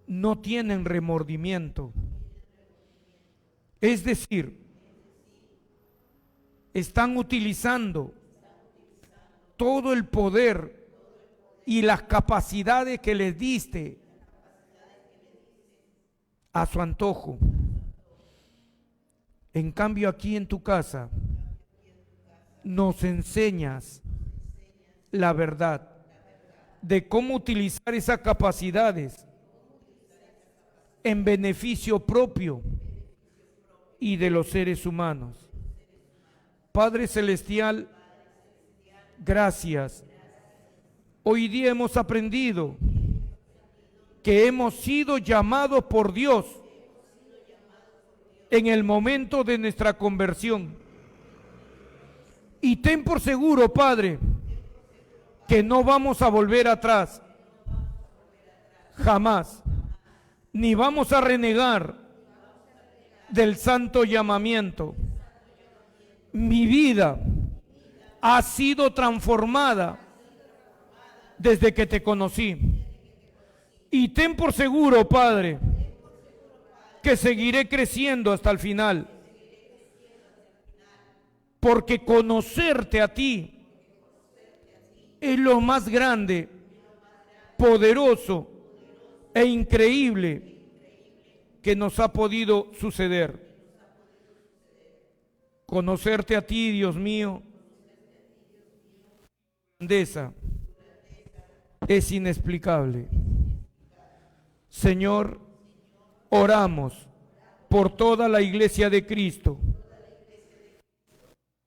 no tienen remordimiento. Es decir, están utilizando todo el poder y las capacidades que les diste a su antojo. En cambio, aquí en tu casa nos enseñas la verdad de cómo utilizar esas capacidades en beneficio propio y de los seres humanos. Padre Celestial, gracias. Hoy día hemos aprendido que hemos sido llamados por Dios en el momento de nuestra conversión. Y ten por seguro, Padre, que no vamos a volver atrás, jamás, ni vamos a renegar del santo llamamiento. Mi vida ha sido transformada desde que te conocí. Y ten por seguro, Padre, que seguiré creciendo hasta el final, porque conocerte a ti es lo más grande, poderoso e increíble que nos ha podido suceder. Conocerte a ti, Dios mío, grandeza es inexplicable. Señor, oramos por toda la iglesia de Cristo.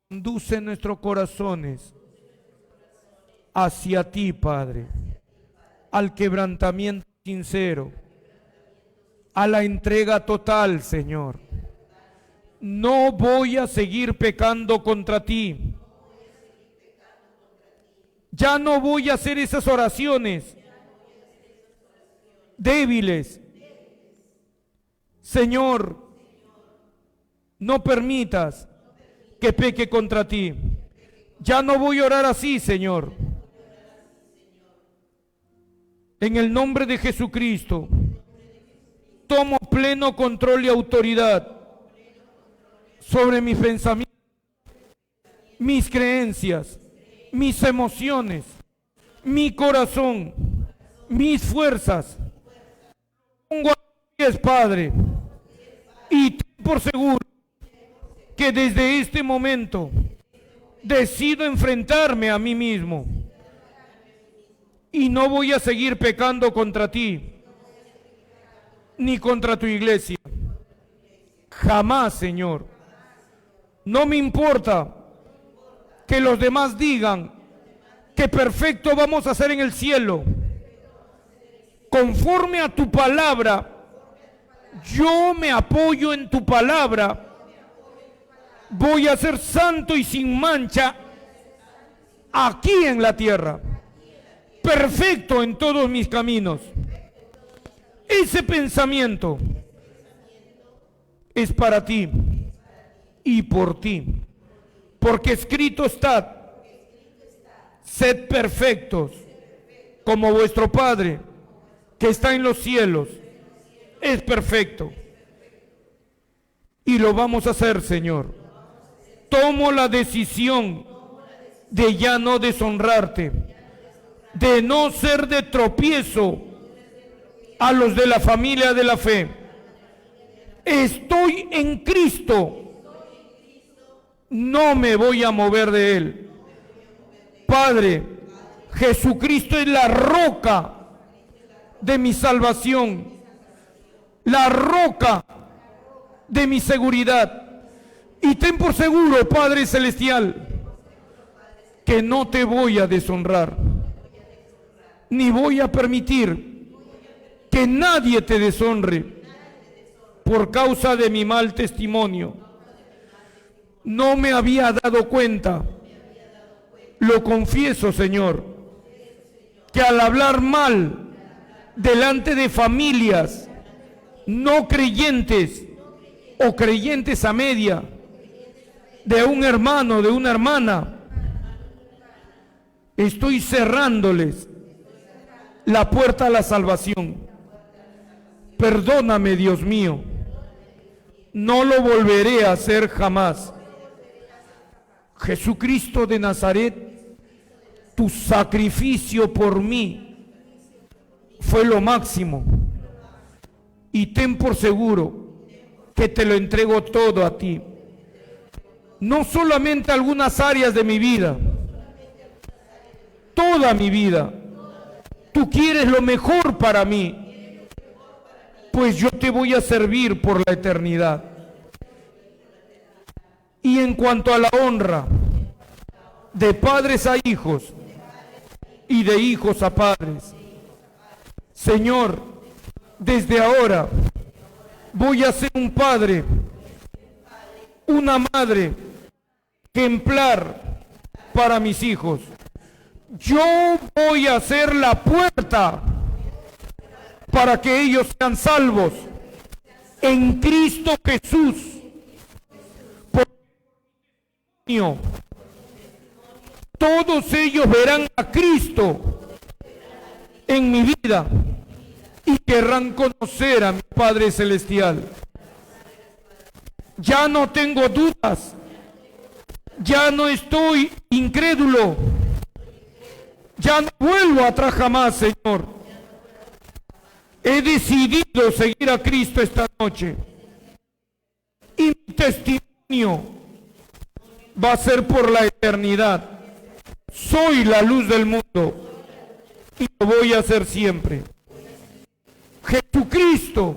Conduce nuestros corazones hacia ti, Padre, al quebrantamiento sincero, a la entrega total, Señor. No voy a seguir pecando contra ti. Ya no voy a hacer esas oraciones débiles. Señor, no permitas que peque contra ti. Ya no voy a orar así, Señor. En el nombre de Jesucristo, tomo pleno control y autoridad sobre mis pensamientos, mis creencias, mis emociones, mi corazón, mis fuerzas. Pongo a tus pies, Padre, y ten por seguro que desde este momento decido enfrentarme a mí mismo y no voy a seguir pecando contra ti ni contra tu iglesia. Jamás, Señor. No me importa que los demás digan que perfecto vamos a ser en el cielo. Conforme a tu palabra, yo me apoyo en tu palabra. Voy a ser santo y sin mancha aquí en la tierra. Perfecto en todos mis caminos. Ese pensamiento es para ti y por ti, porque escrito está: sed perfectos como vuestro Padre que está en los cielos es perfecto. Y lo vamos a hacer, Señor. Tomo la decisión de ya no deshonrarte, de no ser de tropiezo a los de la familia de la fe. Estoy en Cristo, no me voy a mover de Él. Padre, Jesucristo es la roca de mi salvación, la roca de mi seguridad. Y ten por seguro, Padre Celestial, que no te voy a deshonrar, ni voy a permitir que nadie te deshonre por causa de mi mal testimonio. No me había dado cuenta, lo confieso, Señor, que al hablar mal delante de familias no creyentes o creyentes a media, de un hermano, de una hermana, estoy cerrándoles la puerta a la salvación. Perdóname, Dios mío, no lo volveré a hacer jamás. Jesucristo de Nazaret, Tu sacrificio por mí fue lo máximo. Y ten por seguro que te lo entrego todo a ti. No solamente algunas áreas de mi vida, toda mi vida. Tú quieres lo mejor para mí, pues yo te voy a servir por la eternidad. Y en cuanto a la honra, de padres a hijos y de hijos a padres, Señor, desde ahora voy a ser un padre, una madre ejemplar para mis hijos. Yo voy a ser la puerta para que ellos sean salvos en Cristo Jesús. Por testimonio, todos ellos verán a Cristo en mi vida y querrán conocer a mi Padre Celestial. Ya no tengo dudas, ya no estoy incrédulo, ya no vuelvo atrás jamás, Señor. He decidido seguir a Cristo esta noche y mi testimonio va a ser por la eternidad. Soy la luz del mundo y lo voy a hacer siempre. Jesucristo